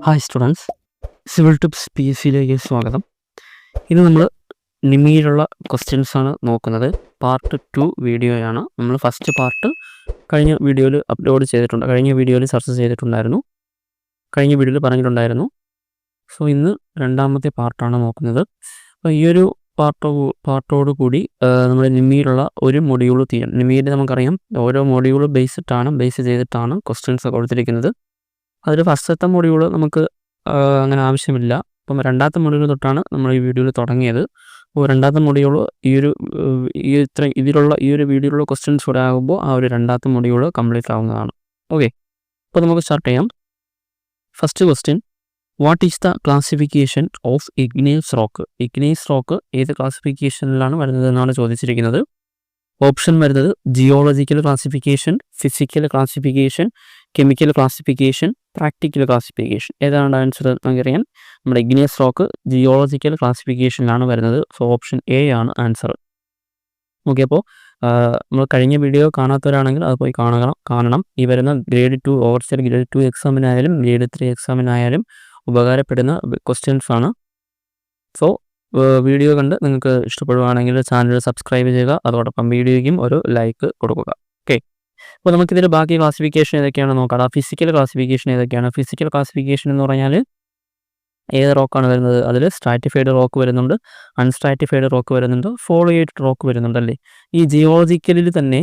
Hi students, civil tips PSCയിലേക്ക് സ്വാഗതം. ഇന്ന് നമ്മൾ നിമിയിലുള്ള ക്വസ്റ്റ്യൻസാണ് നോക്കുന്നത്. പാർട്ട് 2 വീഡിയോയാണ്. നമ്മൾ ഫസ്റ്റ് പാർട്ട് കഴിഞ്ഞ വീഡിയോയിൽ അപ്ലോഡ് ചെയ്തിട്ടുണ്ട്, കഴിഞ്ഞ വീഡിയോയിൽ ചർച്ച ചെയ്തിട്ടുണ്ടായിരുന്നു, കഴിഞ്ഞ വീഡിയോയിൽ പറഞ്ഞിട്ടുണ്ടായിരുന്നു. സോ ഇന്ന് രണ്ടാമത്തെ പാർട്ടാണ് നോക്കുന്നത്. അപ്പോൾ ഈ ഒരു പാർട്ടോട് കൂടി നമ്മൾ നിമിയിലുള്ള ഒരു മൊഡ്യൂൾ ചെയ്യാം. നിമിയിൽ നമുക്കറിയാം ഓരോ മൊഡ്യൂൾ ബേസ് ചെയ്തിട്ടാണ് ക്വസ്റ്റ്യൻസ് കൊടുത്തിരിക്കുന്നത്. അതിൽ ഫസ്റ്റത്തെ മൊഡ്യൂൾ നമുക്ക് അങ്ങനെ ആവശ്യമില്ല. അപ്പം രണ്ടാമത്തെ മൊഡ്യൂൾ തൊട്ടാണ് നമ്മൾ ഈ വീഡിയോയിൽ തുടങ്ങിയത്. അപ്പോൾ രണ്ടാമത്തെ മൊഡ്യൂൾ ഈ ഒരു വീഡിയോയിലുള്ള ക്വസ്റ്റ്യൻസ് കൂടെ ആകുമ്പോൾ ആ ഒരു രണ്ടാമത്തെ മൊഡ്യൂൾ കംപ്ലീറ്റ് ആവുന്നതാണ്. ഓക്കെ, അപ്പോൾ നമുക്ക് സ്റ്റാർട്ട് ചെയ്യാം. First question, what is the classification of igneous rock? Igneous rock ഏത് ക്ലാസിഫിക്കേഷനിലാണ് വരുന്നത് എന്നാണ് ചോദിച്ചിരിക്കുന്നത്. ഓപ്ഷൻ വരുന്നത് geological classification, physical classification, chemical classification, practical classification. ഏതാണ് ആൻസർ നമുക്കറിയാം. നമ്മുടെ ഇഗ്നിയസ് റോക്ക് ജിയോളജിക്കൽ ക്ലാസിഫിക്കേഷനിലാണ് വരുന്നത്. സോ ഓപ്ഷൻ എ ആണ് ആൻസർ. ഓക്കെ, അപ്പോൾ നമ്മൾ കഴിഞ്ഞ വീഡിയോ കാണാത്തവരാണെങ്കിൽ അത് പോയി കാണണം. ഈ വരുന്ന ഗ്രേഡ് 2 ഓവർസിയർ ഗ്രേഡ് 2 എക്സാമിനായാലും ഗ്രേഡ് 3 എക്സാമിനായാലും ഉപകാരപ്പെടുന്ന ക്വസ്റ്റ്യൻസ് ആണ്. സോ വീഡിയോ കണ്ട് നിങ്ങൾക്ക് ഇഷ്ടപ്പെടുകയാണെങ്കിൽ ചാനൽ സബ്സ്ക്രൈബ് ചെയ്യുക, അതോടൊപ്പം വീഡിയോയ്ക്കും ഒരു ലൈക്ക് കൊടുക്കുക. ഓക്കെ, അപ്പോൾ നമുക്കിതിൽ ബാക്കി ക്ലാസിഫിക്കേഷൻ ഏതൊക്കെയാണ് നോക്കാം. ഫിസിക്കൽ ക്ലാസിഫിക്കേഷൻ ഏതൊക്കെയാണ്? ഫിസിക്കൽ ക്ലാസിഫിക്കേഷൻ എന്ന് പറഞ്ഞാൽ ഏത് റോക്കാണ് വരുന്നത്? അതിൽ സ്ട്രാറ്റിഫൈഡ് റോക്ക് വരുന്നുണ്ട്, അൺസ്ട്രാറ്റിഫൈഡ് റോക്ക് വരുന്നുണ്ട്, ഫോളിയേറ്റഡ് റോക്ക് വരുന്നുണ്ടല്ലേ. ഈ ജിയോളജിക്കലിൽ തന്നെ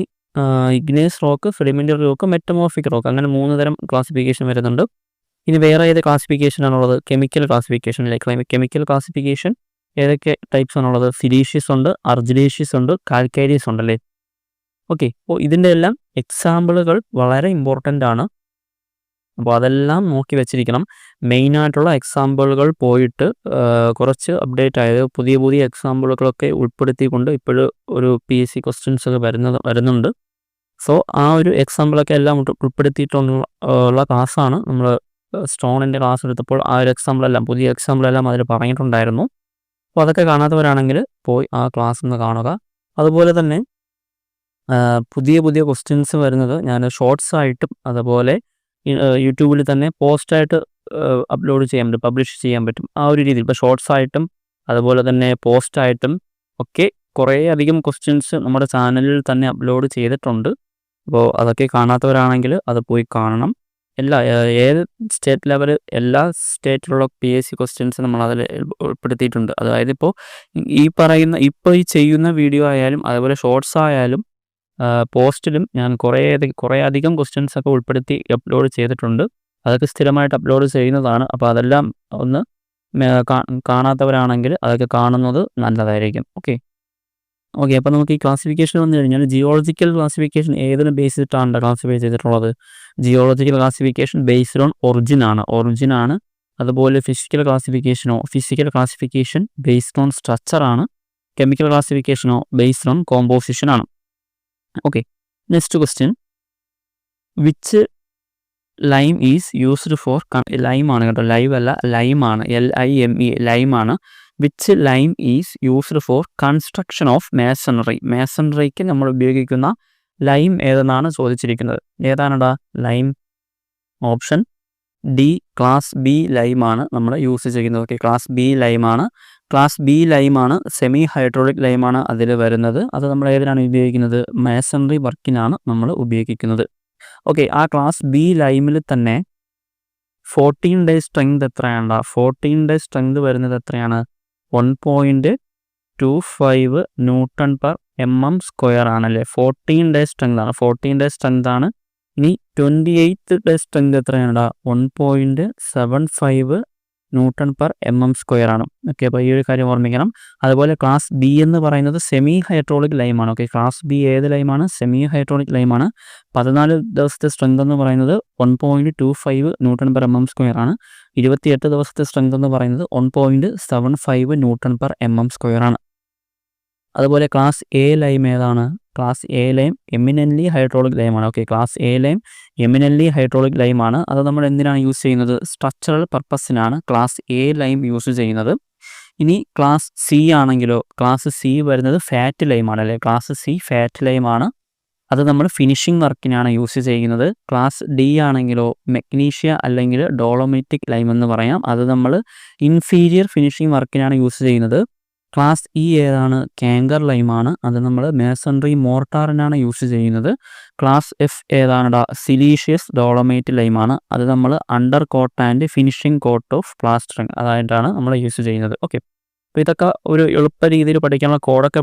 igneous rock, sedimentary rock, metamorphic rock, അങ്ങനെ 3 തരം ക്ലാസിഫിക്കേഷൻ വരുന്നുണ്ട്. ഇനി വേറെ ഏത് ക്ലാസിഫിക്കേഷനാണുള്ളത്? കെമിക്കൽ ക്ലാസിഫിക്കേഷൻ അല്ലേ. കെമിക്കൽ ക്ലാസിഫിക്കേഷൻ ഏതൊക്കെ ടൈപ്സ് ആണുള്ളത്? സിലീഷ്യസ് ഉണ്ട്, അർജിലേഷ്യസ് ഉണ്ട്, കാൽക്കേരിയസ് ഉണ്ടല്ലേ. ഓക്കെ, അപ്പോൾ ഇതിൻ്റെ എല്ലാം എക്സാമ്പിളുകൾ വളരെ ഇമ്പോർട്ടൻ്റ് ആണ്. അപ്പോൾ അതെല്ലാം നോക്കി വെച്ചിരിക്കണം. മെയിനായിട്ടുള്ള എക്സാമ്പിളുകൾ പോയിട്ട് കുറച്ച് അപ്ഡേറ്റ് ആയത് പുതിയ എക്സാമ്പിളുകളൊക്കെ ഉൾപ്പെടുത്തിക്കൊണ്ട് ഇപ്പോഴും ഒരു PSC ക്വസ്റ്റ്യൻസ് ഒക്കെ വരുന്നുണ്ട്. സോ ആ ഒരു എക്സാമ്പിളൊക്കെ എല്ലാം ഉൾപ്പെടുത്തിയിട്ടുള്ള ക്ലാസ്സാണ്. നമ്മൾ സ്റ്റോണിൻ്റെ ക്ലാസ് എടുത്തപ്പോൾ ആ ഒരു പുതിയ എക്സാമ്പിളെല്ലാം അതിൽ പറഞ്ഞിട്ടുണ്ടായിരുന്നു. അപ്പോൾ അതൊക്കെ കാണാത്തവരാണെങ്കിൽ പോയി ആ ക്ലാസ് ഒന്ന് കാണുക. അതുപോലെ തന്നെ പുതിയ ക്വസ്റ്റ്യൻസ് വരുന്നത് ഞാൻ ഷോർട്സ് ആയിട്ടും അതുപോലെ യൂട്യൂബിൽ തന്നെ പോസ്റ്റായിട്ട് പബ്ലിഷ് ചെയ്യാൻ പറ്റും. ആ ഒരു രീതിയിൽ ഇപ്പോൾ ഷോർട്സ് ആയിട്ടും അതുപോലെ തന്നെ പോസ്റ്റായിട്ടും ഒക്കെ കുറേ അധികം ക്വസ്റ്റ്യൻസ് നമ്മുടെ ചാനലിൽ തന്നെ അപ്ലോഡ് ചെയ്തിട്ടുണ്ട്. അപ്പോൾ അതൊക്കെ കാണാത്തവരാണെങ്കിൽ അത് പോയി കാണണം. ഏത് സ്റ്റേറ്റ് ലെവൽ എല്ലാ സ്റ്റേറ്റിലുള്ള PSC ക്വസ്റ്റ്യൻസ് നമ്മൾ അതിൽ ഉൾപ്പെടുത്തിയിട്ടുണ്ട്. അതായത് ഇപ്പോൾ ഈ ചെയ്യുന്ന വീഡിയോ ആയാലും അതുപോലെ ഷോർട്സ് ആയാലും പോസ്റ്റിലും ഞാൻ കുറേ അധികം ക്വസ്റ്റ്യൻസ് ഒക്കെ ഉൾപ്പെടുത്തി അപ്ലോഡ് ചെയ്തിട്ടുണ്ട്. അതൊക്കെ സ്ഥിരമായിട്ട് അപ്ലോഡ് ചെയ്യുന്നതാണ്. അപ്പോൾ അതെല്ലാം ഒന്ന് കാണാത്തവരാണെങ്കിൽ അതൊക്കെ കാണുന്നത് നല്ലതായിരിക്കും. ഓക്കെ, അപ്പോൾ നമുക്ക് ഈ ക്ലാസിഫിക്കേഷൻ വന്നു കഴിഞ്ഞാൽ ജിയോളജിക്കൽ ക്ലാസിഫിക്കേഷൻ ഏതിനെ ബേസ് ചെയ്തിട്ടാണ് ക്ലാസിഫൈ ചെയ്തിട്ടുള്ളത്? Geological classification based on origin ആണ്. അതുപോലെ physical classification based on structure ആണ്. കെമിക്കൽ ക്ലാസിഫിക്കേഷനോ ബേസ്ഡ് ഓൺ കോമ്പോസിഷൻ ആണ്. Okay, next question, which lime is used for ലൈമാണ് കേട്ടോ, ലൈവ് അല്ല, ലൈമാണ്, LIME ലൈമാണ്. Which lime is used for construction of മേസണറിക്ക് നമ്മൾ ഉപയോഗിക്കുന്ന ലൈം ഏതെന്നാണ് ചോദിച്ചിരിക്കുന്നത്. ഏതാണടാ lime? Option D, class B ലൈമാണ് നമ്മൾ യൂസ് ചെയ്യുന്നത്. Okay, class B ലൈമാണ്, semi hydraulic ലൈമാണ് അതിൽ വരുന്നത്. അത് നമ്മൾ ഏതിനാണ് ഉപയോഗിക്കുന്നത്? മേസണറി വർക്കിനാണ് നമ്മൾ ഉപയോഗിക്കുന്നത്. ഓക്കെ, ആ ക്ലാസ് B ലൈമിൽ തന്നെ 14 ഡേ സ്ട്രെങ്ത് എത്രയാണ്? 14 ഡേ സ്ട്രെങ്ത് വരുന്നത് എത്രയാണ്? 1.25 Nm² ആണല്ലേ. 14 ഡേ സ്ട്രെങ്ത് ആണ്. ഇനി 28th ഡേ സ്ട്രെങ്ത് എത്രയാണ്? 1.75 Nm² ആണ്. ഓക്കെ, അപ്പോൾ ഈ ഒരു കാര്യം ഓർമ്മിക്കണം. അതുപോലെ ക്ലാസ് B എന്ന് പറയുന്നത് സെമി ഹൈഡ്രോളിക് ലൈമാണ്. ഓക്കെ, ക്ലാസ് B ഏത് ലൈമാണ്? Semi hydraulic ലൈമാണ്. 14 ദിവസത്തെ സ്ട്രെങ്ത് എന്ന് പറയുന്നത് 1.25 Nm² ആണ്. 28 ദിവസത്തെ സ്ട്രെങ്ത് എന്ന് പറയുന്നത് 1.75 Nm² ആണ്. അതുപോലെ ക്ലാസ് A ലൈം ഏതാണ്? Class A lime eminently hydraulic ലൈമാണ്. Okay, class A lime eminently hydraulic ലൈമാണ്. അത് നമ്മൾ എന്തിനാണ് യൂസ് ചെയ്യുന്നത്? സ്ട്രക്ചറൽ പർപ്പസിനാണ് ക്ലാസ് A ലൈം യൂസ് ചെയ്യുന്നത്. ഇനി ക്ലാസ് C ആണെങ്കിലോ? ക്ലാസ് C വരുന്നത് ഫാറ്റ് ലൈമാണ് അല്ലേ. ക്ലാസ് C ഫാറ്റ് ലൈമാണ്. അത് നമ്മൾ ഫിനിഷിംഗ് വർക്കിനാണ് യൂസ് ചെയ്യുന്നത്. ക്ലാസ് ഡി ആണെങ്കിലോ മെഗ്നീഷ്യ അല്ലെങ്കിൽ ഡോളോമൈറ്റിക് ലൈം എന്ന് പറയാം. അത് നമ്മൾ ഇൻഫീരിയർ ഫിനിഷിംഗ് വർക്കിനാണ് യൂസ് ചെയ്യുന്നത്. ക്ലാസ് ഇ ഏതാണ്? കാങ്കർ ലൈമാണ്. അത് നമ്മൾ മേസൺറി മോർട്ടാറിനാണ് യൂസ് ചെയ്യുന്നത്. ക്ലാസ് എഫ് ഏതാണെടാ? സിലീഷ്യസ് ഡോളമൈറ്റ് ലൈമാണ്. അത് നമ്മൾ under coat and finishing coat of plastering അതായിട്ടാണ് നമ്മൾ യൂസ് ചെയ്യുന്നത്. ഓക്കെ, അപ്പോൾ ഇതൊക്കെ ഒരു എളുപ്പ രീതിയിൽ പഠിക്കാനുള്ള കോഡൊക്കെ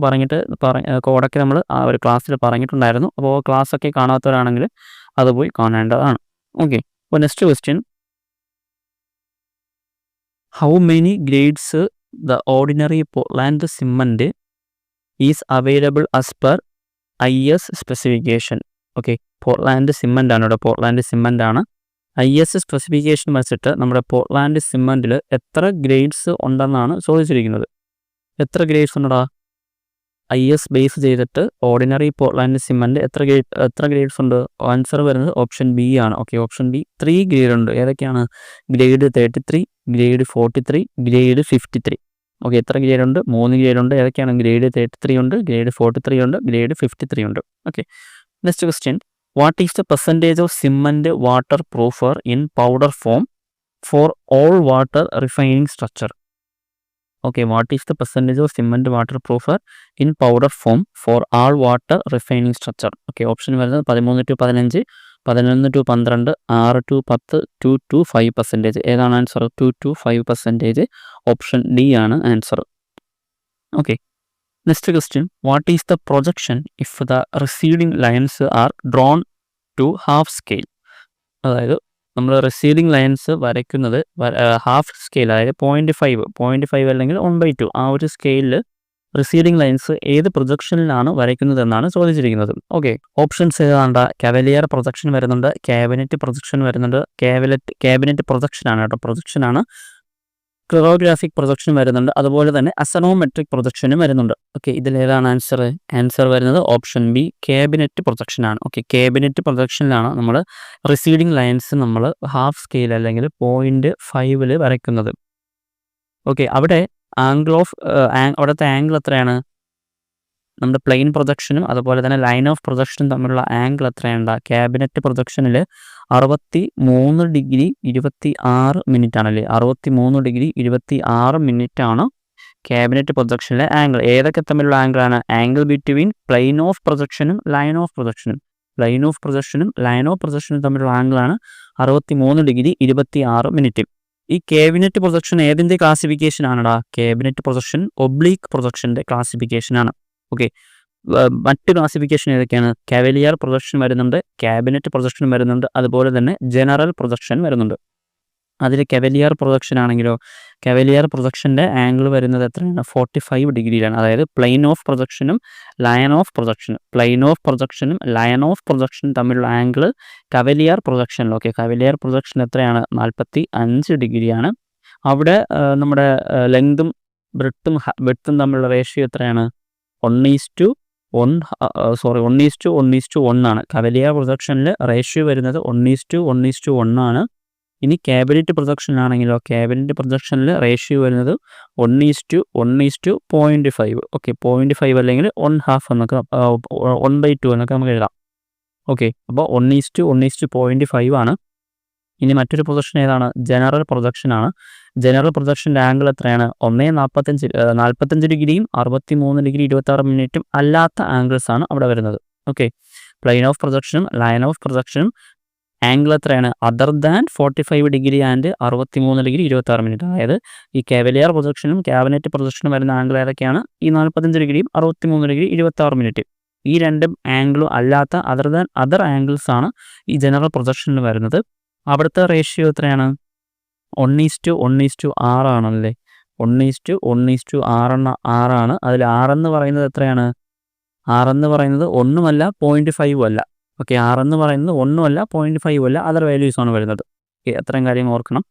നമ്മൾ ആ ഒരു ക്ലാസ്സിൽ പറഞ്ഞിട്ടുണ്ടായിരുന്നു. അപ്പോൾ ക്ലാസ്സൊക്കെ കാണാത്തവരാണെങ്കിൽ അത് പോയി കാണേണ്ടതാണ്. ഓക്കെ, അപ്പോൾ next question, how many grades the ordinary Portland cement is available as per IS specification. Okay, Portland cement ആണ് ഇവിടെ. പോർട്ട്ലാൻഡ് സിമൻ്റ് ആണ്. IS സ്പെസിഫിക്കേഷൻ വെച്ചിട്ട് നമ്മുടെ പോർട്ട്ലാൻഡ് സിമൻറ്റിൽ എത്ര ഗ്രേഡ്സ് ഉണ്ടെന്നാണ് ചോദിച്ചിരിക്കുന്നത്. എത്ര ഗ്രേഡ്സ് ഉണ്ടടാ? IS ബേസ് ചെയ്തിട്ട് ഓർഡിനറി പോർട്ട്ലാൻഡ് സിമൻറ്റ് എത്ര ഗ്രേഡ്സ് ഉണ്ട്? ആൻസർ വരുന്നത് ഓപ്ഷൻ ബി ആണ്. ഓക്കെ, ഓപ്ഷൻ ബി 3 ഗ്രേഡ് ഉണ്ട്. ഏതൊക്കെയാണ്? Grade 33, grade 43, grade 53. ഓക്കെ, എത്ര ഗ്രേഡ് ഉണ്ട്? 3 ഗ്രേഡ് ഉണ്ട്. ഏതൊക്കെയാണ്? ഗ്രേഡ് 33 ഉണ്ട്, ഗ്രേഡ് 43 ഉണ്ട്, ഗ്രേഡ് 53 ഉണ്ട്. Okay, next question, what is the percentage of cement water proofer in powder form for all water refining structure? Okay, what is the percentage of cement water proofer in powder form for all water refining structure? Okay, option വരുന്നത് 13 to 15, 11 to 12, 6 to 10, 2 to 5%. ഏതാണ് answer? 2 to 5%. Option D ആണ് answer. Okay, next question, what is the projection if the receding lines are drawn to half scale? അതായത് നമ്മൾ receding lines വരയ്ക്കുന്നത് half scale, അതായത് 0.5 അല്ലെങ്കിൽ 1/2 ആ ഒരു സ്കെയിലിൽ റിസീഡിങ് ലൈൻസ് ഏത് പ്രൊജക്ഷനിലാണ് വരയ്ക്കുന്നതെന്നാണ് ചോദിച്ചിരിക്കുന്നത്. ഓക്കെ, ഓപ്ഷൻസ് ഏതാണ്ട? കവലിയർ പ്രൊജക്ഷൻ വരുന്നുണ്ട്, ക്യാബിനറ്റ് പ്രൊജക്ഷൻ വരുന്നുണ്ട്. ക്യാബിനറ്റ് പ്രൊജക്ഷനാണ് കേട്ടോ, പ്രൊജക്ഷനാണ്. ക്ലിറോഗ്രാഫിക് പ്രൊജക്ഷൻ വരുന്നുണ്ട്, അതുപോലെ തന്നെ അസനോമെട്രിക് പ്രൊജക്ഷനും വരുന്നുണ്ട്. ഓക്കെ, ഇതിലേതാണ് ആൻസർ? ആൻസർ വരുന്നത് ഓപ്ഷൻ ബി, ക്യാബിനറ്റ് പ്രൊജക്ഷനാണ്. ഓക്കെ, ക്യാബിനറ്റ് പ്രൊജക്ഷനിലാണ് നമ്മൾ റിസീഡിങ് ലൈൻസ് നമ്മൾ ഹാഫ് സ്കെയിൽ അല്ലെങ്കിൽ 0.5 വരയ്ക്കുന്നത്. ഓക്കെ, അവിടെ അവിടുത്തെ ആംഗിൾ എത്രയാണ്? നമ്മുടെ പ്ലെയിൻ പ്രൊജക്ഷനും അതുപോലെ തന്നെ ലൈൻ ഓഫ് പ്രൊജക്ഷനും തമ്മിലുള്ള ആംഗിൾ എത്രയാണ്? ക്യാബിനറ്റ് പ്രൊജക്ഷനിൽ 63 ഡിഗ്രി 26 മിനിറ്റ് ആണല്ലേ. 63 ഡിഗ്രി 26 മിനിറ്റ് ആണ് ക്യാബിനറ്റ് പ്രൊജക്ഷനിലെ ആംഗിൾ. ഏതൊക്കെ തമ്മിലുള്ള ആംഗിളാണ്? ആംഗിൾ ബിറ്റ്വീൻ പ്ലെയിൻ ഓഫ് പ്രൊജക്ഷനും ലൈൻ ഓഫ് പ്രൊജക്ഷനും. ലൈൻ ഓഫ് പ്രൊജക്ഷനും ലൈൻ ഓഫ് പ്രൊജക്ഷനും തമ്മിലുള്ള ആംഗിളാണ് 63 ഡിഗ്രി 26 മിനിറ്റ്. ഈ ക്യാബിനറ്റ് പ്രൊജക്ഷൻ ഏതിൻ്റെ ക്ലാസിഫിക്കേഷൻ ആണടാ? ക്യാബിനറ്റ് പ്രൊജക്ഷൻ ഒബ്ലീക്ക് പ്രൊജക്ഷൻ്റെ ക്ലാസിഫിക്കേഷനാണ്. ഓക്കെ, മറ്റ് ക്ലാസിഫിക്കേഷൻ ഏതൊക്കെയാണ്? കവലിയർ പ്രൊജക്ഷൻ വരുന്നുണ്ട്, ക്യാബിനറ്റ് പ്രൊജക്ഷൻ വരുന്നുണ്ട്, അതുപോലെ തന്നെ ജനറൽ പ്രൊജക്ഷൻ വരുന്നുണ്ട്. അതിൽ കവലിയർ പ്രൊജക്ഷൻ ആണെങ്കിലോ, കവലിയർ പ്രൊജക്ഷൻ്റെ ആംഗിൾ വരുന്നത് എത്രയാണ്? 45 ഡിഗ്രിയിലാണ്. അതായത് പ്ലെയിൻ ഓഫ് പ്രൊജക്ഷനും ലൈൻ ഓഫ് പ്രൊജക്ഷനും തമ്മിലുള്ള angle cavalier പ്രൊജക്ഷനിൽ. Okay, cavalier projection എത്രയാണ്? 45 ഡിഗ്രിയാണ്. അവിടെ നമ്മുടെ ലെങ്തും ബ്രെഡ്ത്തും തമ്മിലുള്ള റേഷ്യോ എത്രയാണ്? 1:1 ആണ്. കവലിയർ പ്രൊജക്ഷനിൽ റേഷ്യോ വരുന്നത് 1:1 ആണ്. ഇനി ക്യാബിനറ്റ് പ്രൊജക്ഷനാണെങ്കിലോ, ക്യാബിനറ്റ് പ്രൊജക്ഷനിൽ റേഷ്യോ വരുന്നത് 1:1:0.5. ഓക്കെ, 0.5 അല്ലെങ്കിൽ 1/2 എന്നൊക്കെ 1/2 എന്നൊക്കെ നമുക്ക് എഴുതാം. ഓക്കെ, അപ്പോൾ 1:1:0.5 ആണ്. ഇനി മറ്റൊരു പ്രൊജക്ഷൻ ഏതാണ്? ജനറൽ പ്രൊജക്ഷനാണ്. ജനറൽ പ്രൊജക്ഷൻ്റെ ആംഗിൾ എത്രയാണ്? 1:45 ഡിഗ്രിയും 63 ഡിഗ്രി 26 മിനിറ്റും അല്ലാത്ത ആംഗിൾസ് ആണ് അവിടെ വരുന്നത്. ഓക്കെ, പ്ലെയിൻ ഓഫ് പ്രൊജക്ഷനും ലൈൻ ഓഫ് പ്രൊജക്ഷനും ആംഗിൾ എത്രയാണ്? Other than 45 degree and 63 degree 26 minute. അതായത് ഈ കവലിയർ പ്രൊജക്ഷനും ക്യാബിനറ്റ് പ്രൊജക്ഷനും വരുന്ന ആംഗിൾ ഏതൊക്കെയാണ്? ഈ 45 ഡിഗ്രിയും 63 ഡിഗ്രി 26 മിനിറ്റ്. ഈ രണ്ടും ആംഗിളും അല്ലാത്ത അതർ ആംഗിൾസ് ആണ് ഈ ജനറൽ പ്രൊജക്ഷനിൽ വരുന്നത്. അവിടുത്തെ റേഷ്യോ എത്രയാണ്? 1:1:6 ആണല്ലേ. 1:1:6 ആണ്. അതിൽ 6 എന്ന് പറയുന്നത് എത്രയാണ്? 6 എന്ന് പറയുന്നത് ഒന്നുമല്ല 0.5 അല്ല. ഓക്കെ, 6 എന്ന് പറയുന്നത് ഒന്നുമല്ല 0.5 അല്ല, അതർ വാല്യൂസ് ആണ് വരുന്നത്. അത്രയും കാര്യം ഓർക്കണം.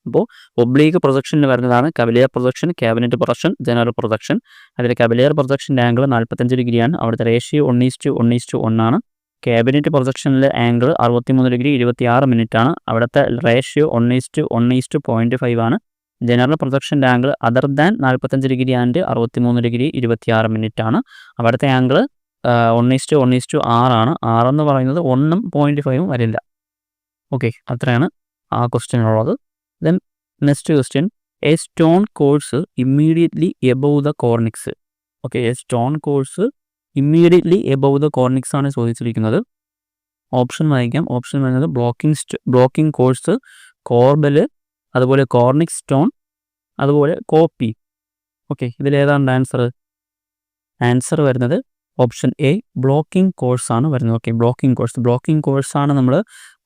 അപ്പോൾ ഒബ്ലീക്ക് പ്രൊജക്ഷനിൽ വരുന്നതാണ് cavalier projection, cabinet projection, general projection. അതിൽ കവലിയർ പ്രൊജക്ഷൻ്റെ ആംഗിൾ 45 ഡിഗ്രിയാണ്. അവിടുത്തെ റേഷ്യോ 1:1:1 ആണ്. ക്യാബിനറ്റ് പ്രൊജക്ഷനിലെ ആംഗിൾ 63 ഡിഗ്രി 26 മിനിറ്റ് ആണ്. അവിടുത്തെ റേഷ്യോ 1:1:0.5 ആണ്. ജനറൽ പ്രൊജക്ഷൻ്റെ angle other than 45 degree and 63 degree 26 minute ആണ്. അവിടുത്തെ ആംഗിൾ 1:1:6 ആണ്. 6 എന്ന് പറയുന്നത് 1ഉം 0.5ഉം വരില്ല. ഓക്കെ, അത്രയാണ് ആ ക്വസ്റ്റ്യനുള്ളത്. Then next question, a stone course immediately above the cornice. Okay, a stone course immediately above the cornice ആണ് ചോദിച്ചിരിക്കുന്നത്. ഓപ്ഷൻ വായിക്കാം. ഓപ്ഷൻ വരുന്നത് ബ്ലോക്കിംഗ് കോഴ്സ്, കോർബൽ, അതുപോലെ കോർണിക് സ്റ്റോൺ, അതുപോലെ കോപ്പി. ഓക്കെ, ഇതിലേതാണ് ആൻസർ? ആൻസർ വരുന്നത് ഓപ്ഷൻ എ ബ്ലോക്കിംഗ് കോഴ്സ് ആണ് വരുന്നത്. ഓക്കെ, ബ്ലോക്കിംഗ് കോഴ്സാണ് നമ്മൾ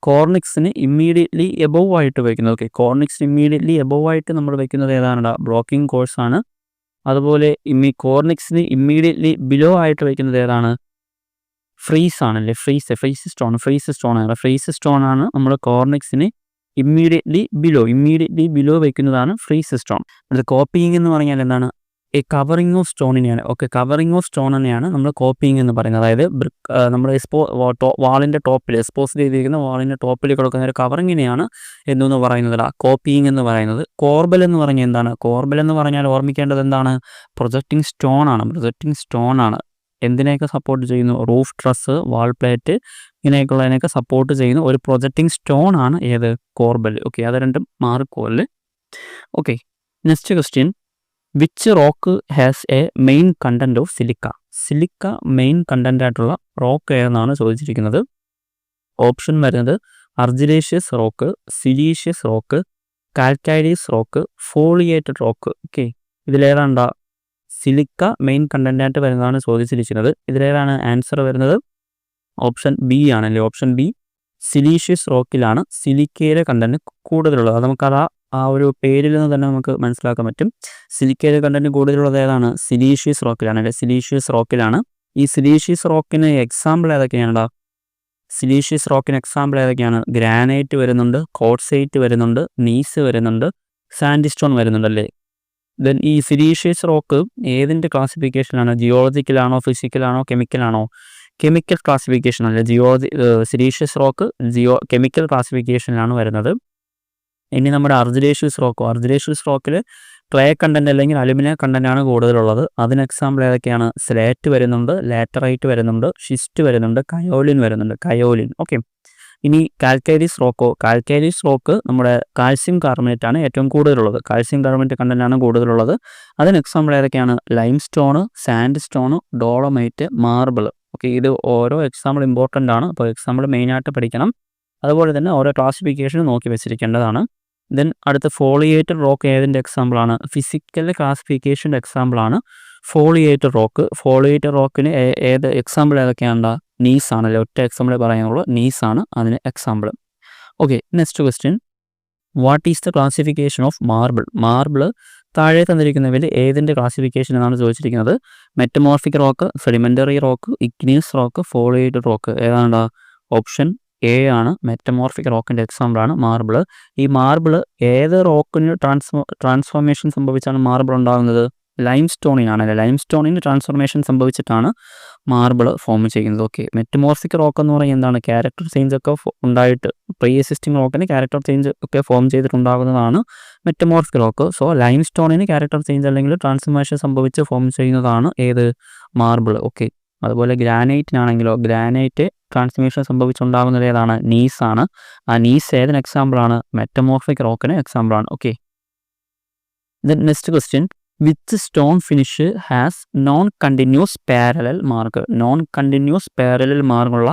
കോർണിക്സിന് ഇമ്മീഡിയറ്റ്ലി എബവ് ആയിട്ട് വയ്ക്കുന്നത്. ഓക്കെ, കോർണിക്സിന് ഇമ്മീഡിയറ്റ്ലി എബവ് ആയിട്ട് നമ്മൾ വയ്ക്കുന്നത് ഏതാണ്? ബ്ലോക്കിംഗ് കോഴ്സാണ്. അതുപോലെ കോർണിക്സിന് ഇമ്മീഡിയറ്റ്ലി ബിലോ ആയിട്ട് വയ്ക്കുന്നത് ഏതാണ്? ഫ്രീസ് ആണല്ലേ, ഫ്രീസ് സ്റ്റോൺ ആണ് നമ്മൾ കോർണിക്സിന് ഇമ്മീഡിയറ്റ്ലി ബിലോ വയ്ക്കുന്നതാണ് ഫ്രീസ് സ്റ്റോൺ. അത് കോപ്പിയിങ് എന്ന് പറഞ്ഞാൽ എന്താണ്? കവറിങ് ഓഫ് സ്റ്റോണിനെയാണ്. ഓക്കെ, കവറിങ് ഓഫ് സ്റ്റോൺ തന്നെയാണ് നമ്മൾ കോപ്പിയിങ് എന്ന് പറയുന്നത്. അതായത് നമ്മുടെ വാളിൻ്റെ ടോപ്പിൽ എക്സ്പോസ് ചെയ്തിരിക്കുന്ന വാളിൻ്റെ ടോപ്പിൽ കൊടുക്കുന്ന ഒരു കവറിങ്ങിനെയാണ് എന്തെന്ന് പറയുന്നത് കോപ്പിയിങ് എന്ന് പറയുന്നത്. കോർബൽ എന്ന് പറഞ്ഞാൽ എന്താണ്? കോർബൽ എന്ന് പറഞ്ഞാൽ ഓർമ്മിക്കേണ്ടത് എന്താണ്? പ്രൊജക്റ്റിംഗ് സ്റ്റോൺ ആണ്. എന്തിനെയൊക്കെ സപ്പോർട്ട് ചെയ്യുന്നു? റൂഫ് ട്രസ്, വാൾ പ്ലേറ്റ്, ഇങ്ങനെയൊക്കെയുള്ളതിനെയൊക്കെ സപ്പോർട്ട് ചെയ്യുന്ന ഒരു പ്രൊജക്റ്റിംഗ് സ്റ്റോൺ ആണ് ഏത്? കോർബൽ. ഓക്കെ, അത് രണ്ടും മാറിക്കോല്ലേ. Okay, next question, which rock has a main content of silica main content ആയിട്ടുള്ള റോക്ക് ഏതെന്നാണ് ചോദിച്ചിരിക്കുന്നത്. ഓപ്ഷൻ വരുന്നത് argillaceous rock, siliceous rock, calcareous rock, foliated rock. Okay, ഇതിലേതാണ്ടാ സിലിക്ക മെയിൻ കണ്ടന്റ് ആയിട്ട് വരുന്നതാണ് ചോദിച്ചിരിക്കുന്നത്. ഇതിലേതാണ് ആൻസർ വരുന്നത്? ഓപ്ഷൻ ബി ആണല്ലേ. ഓപ്ഷൻ ബി, സിലീഷ്യസ് റോക്കിലാണ് സിലിക്കയുടെ കണ്ടന്റ് കൂടുതലുള്ളത്. അത് നമുക്കത് ആ ഒരു പേരിൽ നിന്ന് തന്നെ നമുക്ക് മനസ്സിലാക്കാൻ പറ്റും. സിലിക്കയുടെ കണ്ടന്റ് കൂടുതലുള്ളത് ഏതാണ്? സിലീഷ്യസ് റോക്കിലാണ്. ഈ സിലീഷ്യസ് റോക്കിന് എക്സാമ്പിൾ ഏതൊക്കെയാണ്? ഗ്രാനൈറ്റ് വരുന്നുണ്ട്, കോട്ട്സൈറ്റ് വരുന്നുണ്ട്, നീസ് വരുന്നുണ്ട്, സാൻഡ്സ്റ്റോൺ വരുന്നുണ്ടല്ലേ. ദെൻ ഈ സിലീഷ്യസ് റോക്ക് ഏതിൻ്റെ ക്ലാസിഫിക്കേഷനാണ്? ജിയോളജിക്കലാണോ, ഫിസിക്കലാണോ, കെമിക്കലാണോ? കെമിക്കൽ ക്ലാസിഫിക്കേഷൻ അല്ലേ. സിലീഷ്യസ് റോക്ക് കെമിക്കൽ ക്ലാസിഫിക്കേഷനിലാണ് വരുന്നത്. ഇനി നമ്മുടെ അർജിലേഷ്യസ് റോക്കിൽ ക്ലേ കണ്ടന്റ് അല്ലെങ്കിൽ അലുമിനിയം കണ്ടന്റ് ആണ് കൂടുതലുള്ളത്. അതിന് എക്സാമ്പിൾ ഏതൊക്കെയാണ്? സ്ലേറ്റ് വരുന്നുണ്ട്, ലാറ്ററൈറ്റ് വരുന്നുണ്ട്, ഷിസ്റ്റ് വരുന്നുണ്ട്, കയോലിൻ വരുന്നുണ്ട്. ഓക്കെ, ഇനി കാൽക്കൈലീസ് റോക്ക് നമ്മുടെ കാൽസ്യം കാർബണേറ്റ് ആണ് ഏറ്റവും കൂടുതലുള്ളത്. കാൽസ്യം കാർബണേറ്റ് കണ്ടന്റ് ആണ് കൂടുതലുള്ളത്. അതിന് എക്സാമ്പിൾ ഏതൊക്കെയാണ്? Lime stone, sand stone, dolomite, marble. Okay, ഇത് ഓരോ എക്സാമ്പിൾ ഇമ്പോർട്ടൻ്റ് ആണ്. അപ്പോൾ എക്സാമ്പിൾ മെയിനായിട്ട് പഠിക്കണം. അതുപോലെ തന്നെ ഓരോ ക്ലാസിഫിക്കേഷൻ നോക്കി വെച്ചിരിക്കേണ്ടതാണ്. ദെൻ അടുത്ത ഫോളിയേറ്റഡ് റോക്ക് ഏതിൻ്റെ എക്സാമ്പിളാണ്? ഫിസിക്കൽ ക്ലാസിഫിക്കേഷൻ്റെ എക്സാമ്പിളാണ് ഫോളിയേറ്റഡ് റോക്കിന് ഏത് എക്സാമ്പിൾ ഏതൊക്കെയാണ്? നീസ് ആണല്ലേ. ഒറ്റ എക്സാമ്പിൾ പറയാനുള്ളൂ, നീസാണ് അതിന് example. Okay, next question, what is the classification of marble താഴെ തന്നിരിക്കുന്നവയിൽ ഏതിൻ്റെ ക്ലാസിഫിക്കേഷൻ എന്നാണ് ചോദിച്ചിരിക്കുന്നത്. Metamorphic rock, sedimentary rock, igneous rock, foliated rock. ഏതാണ്? ഓപ്ഷൻ എ ആണ്. മെറ്റമോർഫിക് റോക്കിൻ്റെ എക്സാമ്പിളാണ് മാർബിൾ. ഈ മാർബിൾ ഏത് റോക്കിന് ട്രാൻസ്ഫോർമേഷൻ സംഭവിച്ചാണ് മാർബിൾ ഉണ്ടാകുന്നത്? ലൈം സ്റ്റോണിന് ട്രാൻസ്ഫോർമേഷൻ സംഭവിച്ചിട്ടാണ് മാർബിൾ ഫോം ചെയ്യുന്നത്. ഓക്കെ, മെറ്റമോർഫിക് റോക്ക് എന്ന് പറയുന്നത് എന്താണ്? ക്യാരക്ടർ ചേഞ്ച് ഒക്കെ ഉണ്ടായിട്ട് പ്രീ എക്സിസ്റ്റിംഗ് റോക്കിന് ക്യാരക്ടർ ചേഞ്ച് ഒക്കെ form ചെയ്തിട്ടുണ്ടാകുന്നതാണ് metamorphic rock. So lime സ്റ്റോണിന് ക്യാരക്ടർ ചേഞ്ച് അല്ലെങ്കിൽ ട്രാൻസ്ഫോർമേഷൻ സംഭവിച്ച് ഫോം ചെയ്യുന്നതാണ് ഏത്? മാർബിൾ. ഓക്കെ, അതുപോലെ ഗ്രാനൈറ്റിനാണെങ്കിലോ ഗ്രാനൈറ്റ് ട്രാൻസ്ഫോർമേഷൻ സംഭവിച്ചുണ്ടാകുന്നത് ഏതാണ്? നീസാണ്. ആ നീസ് ഏതിന് എക്സാമ്പിളാണ്? മെറ്റമോർഫിക് റോക്കിന് എക്സാമ്പിളാണ്. Okay, then next question, which stone finish has non continuous parallel മാർക്കുള്ള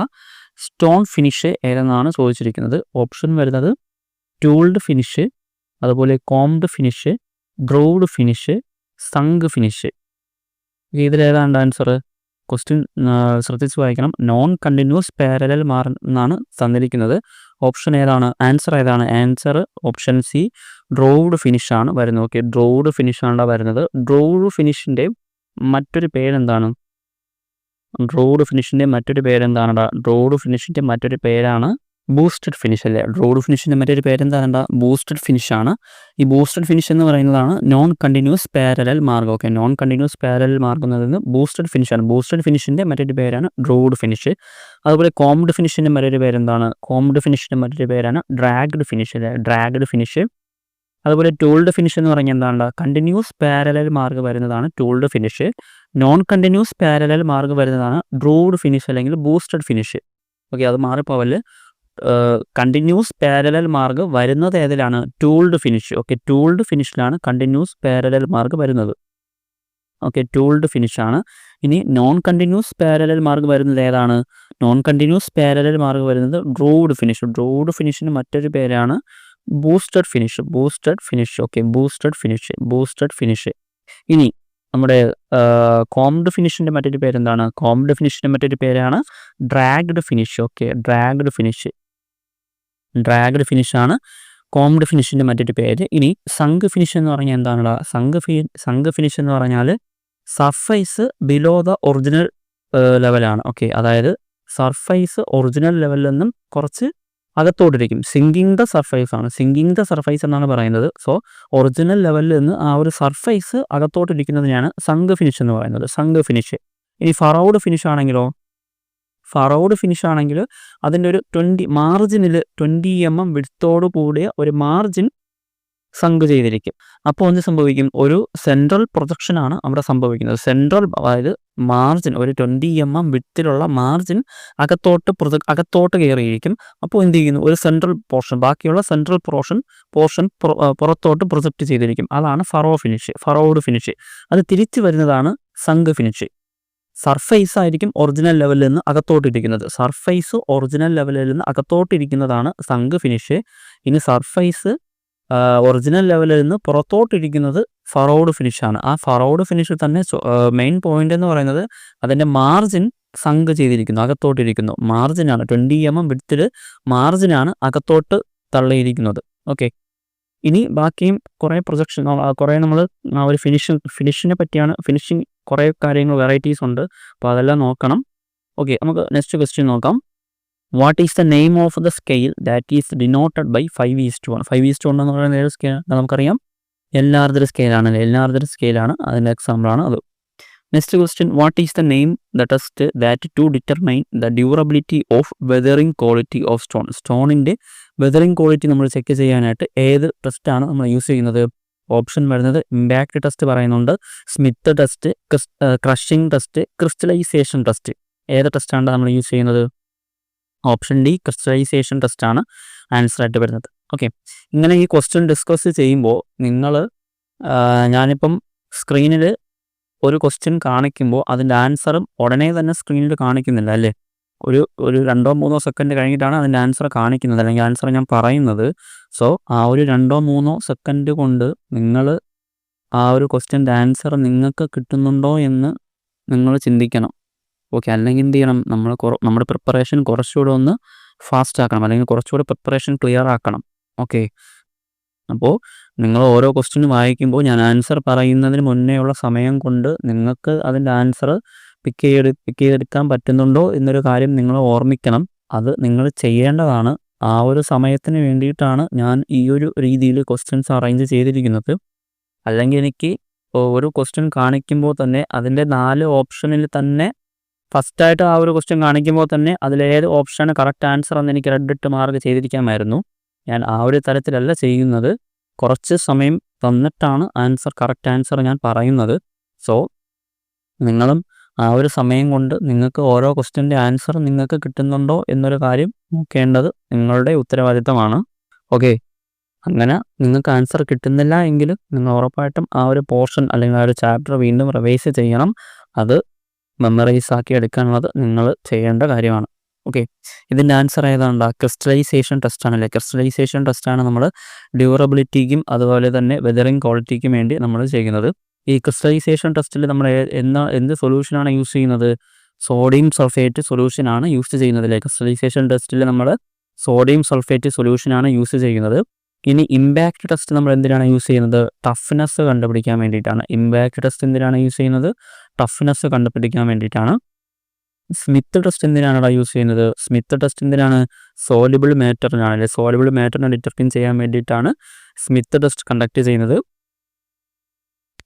സ്റ്റോൺ ഫിനിഷ് ഏതെന്നാണ് ചോദിച്ചിരിക്കുന്നത്. ഓപ്ഷൻ വരുന്നത് ടൂൾഡ് ഫിനിഷ്, അതുപോലെ combed finish, grooved finish, sunk finish. ഇതിലേതാണ്ട് ആൻസർ? ക്വസ്റ്റ്യൻ ശ്രദ്ധിച്ച് വായിക്കണം. നോൺ കണ്ടിന്യൂസ് പാരലൽ എന്നാണ് തന്നിരിക്കുന്നത്. ഓപ്ഷൻ ഏതാണ്? Answer option C, droved finish ആണ് വരുന്നത്. ഓക്കെ, ഡ്രോവ്ഡ് ഫിനിഷ് ആണ് വരുന്നത്. ഡ്രോവ്ഡ് ഫിനിഷിൻ്റെ മറ്റൊരു പേരെന്താണ്? ഡ്രോവ്ഡ് ഫിനിഷിൻ്റെ മറ്റൊരു പേരാണ് ബൂസ്റ്റഡ് ഫിനിഷ് അല്ലേ. ഡ്രോവ്ഡ് ഫിനിഷിൻ്റെ മറ്റൊരു പേരെന്താണ്? ബൂസ്റ്റഡ് ഫിനിഷ് ആണ്. ഈ ബൂസ്റ്റഡ് ഫിനിഷ് എന്ന് പറയുന്നതാണ് നോൺ കണ്ടിന്യൂസ് പാരലൽ മാർഗം. ഓക്കെ, നോൺ കണ്ടിന്യൂസ് പാരലൽ മാർഗം എന്നതിന് ബൂസ്റ്റഡ് ഫിനിഷ് ആണ്. ബൂസ്റ്റഡ് ഫിനിഷിൻ്റെ മറ്റൊരു പേരാണ് ഡ്രോവ്ഡ് ഫിനിഷ്. അതുപോലെ കോംഡ് ഫിനിഷിൻ്റെ മറ്റൊരു പേരെന്താണ്? കോംഡ് ഫിനിഷിൻ്റെ മറ്റൊരു പേരാണ് ഡ്രാഗ്ഡ് ഫിനിഷ് അല്ലേ. അതുപോലെ ടൂൾഡ് ഫിനിഷ് എന്ന് പറഞ്ഞാൽ എന്താണ്? കണ്ടിന്യൂസ് പാരലൽ മാർഗ് വരുന്നതാണ് tooled finish. Non continuous parallel mark വരുന്നതാണ് ഡ്രൂഡ് ഫിനിഷ് അല്ലെങ്കിൽ ബൂസ്റ്റഡ് ഫിനിഷ്. ഓക്കെ, അത് മാറിപ്പോവല്. കണ്ടിന്യൂസ് പാരലൽ മാർഗ് വരുന്നത് ഏതിലാണ്? Tooled finish. ഓക്കെ, ടൂൾഡ് ഫിനിഷിലാണ് കണ്ടിന്യൂസ് പാരലൽ മാർഗ് വരുന്നത്. ഓക്കെ, ടൂൾഡ് ഫിനിഷാണ്. ഇനി നോൺ കണ്ടിന്യൂസ് പാരലൽ മാർഗ് വരുന്നത് ഏതാണ്? നോൺ കണ്ടിന്യൂസ് പാരലൽ മാർഗ് വരുന്നത് ഡ്രൂഡ് ഫിനിഷ്. ഡ്രൂഡ് ഫിനിഷിന് മറ്റൊരു പേരാണ് boosted finish. Boosted finish. Okay, boosted finish. Boosted finish. ഇനി നമ്മുടെ കോംഡ് ഫിനിഷിൻ്റെ മറ്റൊരു പേരെന്താണ്? കോംഡ് ഫിനിഷിൻ്റെ മറ്റൊരു പേരാണ് dragged finish. Okay, dragged finish. Dragged ഫിനിഷാണ് കോംഡ് ഫിനിഷിൻ്റെ മറ്റൊരു പേര്. ഇനി സങ്ക് ഫിനിഷ് എന്ന് പറഞ്ഞാൽ എന്താണ്? സങ്ക് ഫിനിഷ് എന്ന് പറഞ്ഞാൽ സർഫേസ് ബിലോ ദ ഒറിജിനൽ ലെവലാണ്. ഓക്കെ, അതായത് സർഫേസ് ഒറിജിനൽ ലെവലിൽ നിന്നും കുറച്ച് അകത്തോട്ടിരിക്കും. സിങ്കിങ് ദ സർഫേസ് ആണ്. സിങ്കിങ് ദ സർഫേസ് എന്നാണ് പറയുന്നത്. സോ ഒറിജിനൽ ലെവലിൽ നിന്ന് ആ ഒരു സർഫേസ് അകത്തോട്ടിരിക്കുന്നതിനാണ് സങ്ക് ഫിനിഷ് എന്ന് പറയുന്നത്. Sunk finish. ഇനി ഫറൗഡ് ഫിനിഷ് ആണെങ്കിലോ? ഫറൗഡ് ഫിനിഷ് ആണെങ്കിൽ അതിൻ്റെ ഒരു മാർജിനിൽ 20 mm വിഡ്ത്തോട് കൂടിയ ഒരു മാർജിൻ സങ്ക് ചെയ്തിരിക്കും. അപ്പോൾ എന്ത് സംഭവിക്കും? ഒരു സെൻട്രൽ പ്രൊജക്ഷനാണ് അവിടെ സംഭവിക്കുന്നത്. സെൻട്രൽ, അതായത് മാർജിൻ, ഒരു 20 mm വിഡ്ത്തിലുള്ള മാർജിൻ അകത്തോട്ട് കയറിയിരിക്കും. അപ്പോൾ എന്ത് ചെയ്യുന്നു? ഒരു സെൻട്രൽ പോർഷൻ, ബാക്കിയുള്ള സെൻട്രൽ പോർഷൻ പുറത്തോട്ട് പ്രൊജക്റ്റ് ചെയ്തിരിക്കും. അതാണ് ഫറൗഡ് ഫിനിഷ്. അത് തിരിച്ചു വരുന്നതാണ് സങ്ക് ഫിനിഷ്. സർഫേസ് ആയിരിക്കും ഒറിജിനൽ ലെവലിൽ നിന്ന് അകത്തോട്ടിരിക്കുന്നത്. സർഫേസ് ഒറിജിനൽ ലെവലിൽ നിന്ന് അകത്തോട്ടിരിക്കുന്നതാണ് സങ്ക് ഫിനിഷ്. ഇനി സർഫേസ് ഒറിജിനൽ ലെവലിൽ നിന്ന് പുറത്തോട്ടിരിക്കുന്നത് ഫറൗഡ് ഫിനിഷാണ്. ആ ഫറൗഡ് ഫിനിഷിൽ തന്നെ മെയിൻ പോയിന്റ് എന്ന് പറയുന്നത് അതിൻ്റെ മാർജിൻ സങ്ക് ചെയ്തിരിക്കുന്നു, അകത്തോട്ടിരിക്കുന്നു. മാർജിനാണ് 20 mm വിഡ്ത്തിൽ മാർജിനാണ് അകത്തോട്ട് തള്ളിയിരിക്കുന്നത്. ഓക്കെ, ഇനി ബാക്കിയും കുറേ പ്രൊജക്ഷൻ, കുറേ നമ്മൾ ആ ഒരു ഫിനിഷിനെ പറ്റിയാണ്. ഫിനിഷിങ് കുറേ കാര്യങ്ങൾ, വെറൈറ്റീസ് ഉണ്ട്. അപ്പോൾ അതെല്ലാം നോക്കണം. ഓക്കെ, നമുക്ക് നെക്സ്റ്റ് ക്വസ്റ്റ്യൻ നോക്കാം. What is the name of the scale that is denoted by 5:1? 5:1 എന്ന് പറയുന്ന ഏത് സ്കെയിൽ നമുക്കറിയാം? എല്ലാർജർ സ്കെയിലാണ്. എല്ലാർജർ സ്കെയിലാണ്, അതിൻ്റെ എക്സാമ്പിളാണ് അത്. Next question, what is the name the test that to determine the durability of weathering quality of stone? സ്റ്റോണിൻ്റെ weathering quality നമ്മൾ check ചെയ്യാനായിട്ട് ഏത് ടെസ്റ്റാണ് നമ്മൾ യൂസ് ചെയ്യുന്നത്? ഓപ്ഷൻ വരുന്നത് ഇമ്പാക്റ്റ് ടെസ്റ്റ് പറയുന്നുണ്ട്, Smith test, crushing test, crystallization test. ഏത് ടെസ്റ്റാണ് നമ്മൾ യൂസ് ചെയ്യുന്നത്? ഓപ്ഷൻ ഡി, ക്രിസ്റ്റലൈസേഷൻ ടെസ്റ്റാണ് ആൻസർ ആയിട്ട് വരുന്നത്. ഓക്കെ, ഇങ്ങനെ ഈ ക്വസ്റ്റ്യൻ ഡിസ്കസ് ചെയ്യുമ്പോൾ ഞാനിപ്പം സ്ക്രീനിൽ ഒരു ക്വസ്റ്റ്യൻ കാണിക്കുമ്പോൾ അതിൻ്റെ ആൻസറും ഉടനെ തന്നെ സ്ക്രീനിൽ കാണിക്കുന്നില്ല അല്ലേ? ഒരു 2-3 സെക്കൻഡ് കഴിഞ്ഞിട്ടാണ് അതിൻ്റെ ആൻസർ കാണിക്കുന്നത്, അല്ലെങ്കിൽ ആൻസർ ഞാൻ പറയുന്നത്. സോ ആ ഒരു 2-3 സെക്കൻഡ് കൊണ്ട് നിങ്ങൾ ആ ഒരു ക്വസ്റ്റ്യൻ്റെ ആൻസർ നിങ്ങൾക്ക് കിട്ടുന്നുണ്ടോ എന്ന് നിങ്ങൾ ചിന്തിക്കണം. ഓക്കെ, അല്ലെങ്കിൽ എന്ത് ചെയ്യണം? നമ്മുടെ പ്രിപ്പറേഷൻ കുറച്ചുകൂടെ ഒന്ന് ഫാസ്റ്റ് ആക്കണം, അല്ലെങ്കിൽ കുറച്ചുകൂടെ പ്രിപ്പറേഷൻ ക്ലിയർ ആക്കണം. ഓക്കെ, അപ്പോൾ നിങ്ങൾ ഓരോ ക്വസ്റ്റ്യൻ വായിക്കുമ്പോൾ ഞാൻ ആൻസർ പറയുന്നതിന് മുന്നേ ഉള്ള സമയം കൊണ്ട് നിങ്ങൾക്ക് അതിൻ്റെ ആൻസർ പിക്ക് ചെയ്തെടുക്കാൻ പറ്റുന്നുണ്ടോ എന്നൊരു കാര്യം നിങ്ങൾ ഓർമ്മിക്കണം. അത് നിങ്ങൾ ചെയ്യേണ്ടതാണ്. ആ ഒരു സമയത്തിന് വേണ്ടിയിട്ടാണ് ഞാൻ ഈ ഒരു രീതിയിൽ ക്വസ്റ്റ്യൻസ് അറേഞ്ച് ചെയ്തിരിക്കുന്നത്. അല്ലെങ്കിൽ എനിക്ക് ഒരു ക്വസ്റ്റ്യൻ കാണിക്കുമ്പോൾ തന്നെ അതിൻ്റെ 4 ഓപ്ഷനിൽ തന്നെ ഫസ്റ്റായിട്ട് ആ ഒരു ക്വസ്റ്റ്യൻ കാണിക്കുമ്പോൾ തന്നെ അതിലേത് ഓപ്ഷനാണ് കറക്റ്റ് ആൻസർ എന്ന് എനിക്ക് റെഡ് ഇട്ട് മാർക്ക് ചെയ്തിരിക്കാമായിരുന്നു. ഞാൻ ആ ഒരു തരത്തിലല്ല ചെയ്യുന്നത്. കുറച്ച് സമയം തന്നിട്ടാണ് കറക്റ്റ് ആൻസർ ഞാൻ പറയുന്നത്. സോ നിങ്ങളും ആ ഒരു സമയം കൊണ്ട് നിങ്ങൾക്ക് ഓരോ ക്വസ്റ്റ്യൻ്റെ ആൻസർ നിങ്ങൾക്ക് കിട്ടുന്നുണ്ടോ എന്നൊരു കാര്യം നോക്കേണ്ടത് നിങ്ങളുടെ ഉത്തരവാദിത്തമാണ്. ഓക്കെ, അങ്ങനെ നിങ്ങൾക്ക് ആൻസർ കിട്ടുന്നില്ല എങ്കിൽ നിങ്ങൾ ഉറപ്പായിട്ടും ആ ഒരു പോർഷൻ അല്ലെങ്കിൽ ആ ഒരു ചാപ്റ്റർ വീണ്ടും റിവൈസ് ചെയ്യണം. അത് മെമ്മറൈസ് ആക്കി എടുക്കാനുള്ളത് നിങ്ങൾ ചെയ്യേണ്ട കാര്യമാണ്. ഓക്കെ, ഇതിൻ്റെ ആൻസർ ഏതാണ്ട് ക്രിസ്റ്റലൈസേഷൻ ടെസ്റ്റാണല്ലേ? ക്രിസ്റ്റലൈസേഷൻ ടെസ്റ്റാണ് നമ്മൾ ഡ്യൂറബിലിറ്റിക്കും അതുപോലെ തന്നെ വെതറിംഗ് ക്വാളിറ്റിക്കും വേണ്ടി നമ്മൾ ചെയ്യുന്നത്. ഈ ക്രിസ്റ്റലൈസേഷൻ ടെസ്റ്റിൽ നമ്മൾ എന്ത് സൊല്യൂഷനാണ് യൂസ് ചെയ്യുന്നത്? സോഡിയം സൾഫേറ്റ് സൊല്യൂഷനാണ് യൂസ് ചെയ്യുന്നത്. ക്രിസ്റ്റലൈസേഷൻ ടെസ്റ്റിൽ നമ്മൾ സോഡിയം സൾഫേറ്റ് സൊല്യൂഷനാണ് യൂസ് ചെയ്യുന്നത്. ഇനി ഇമ്പാക്റ്റ് ടെസ്റ്റ് നമ്മൾ എന്തിനാണ് യൂസ് ചെയ്യുന്നത്? ടഫ്നെസ് കണ്ടുപിടിക്കാൻ വേണ്ടിയിട്ടാണ്. ഇമ്പാക്റ്റ് ടെസ്റ്റ് എന്തിനാണ് യൂസ് ചെയ്യുന്നത്? ടഫ്നെസ് കണ്ടുപിടിക്കാൻ വേണ്ടിയിട്ടാണ്. സ്മിത്ത് ടെസ്റ്റ് എന്തിനാണ് യൂസ് ചെയ്യുന്നത്? സ്മിത്ത് ടെസ്റ്റ് എന്തിനാണ്? സോലിബിൾ മാറ്ററിനാണ്. സോലിബിൾ മാറ്ററിനെ ഡിറ്റർമിൻ ചെയ്യാൻ വേണ്ടിയിട്ടാണ് സ്മിത്ത് ടെസ്റ്റ് കണ്ടക്ട് ചെയ്യുന്നത്.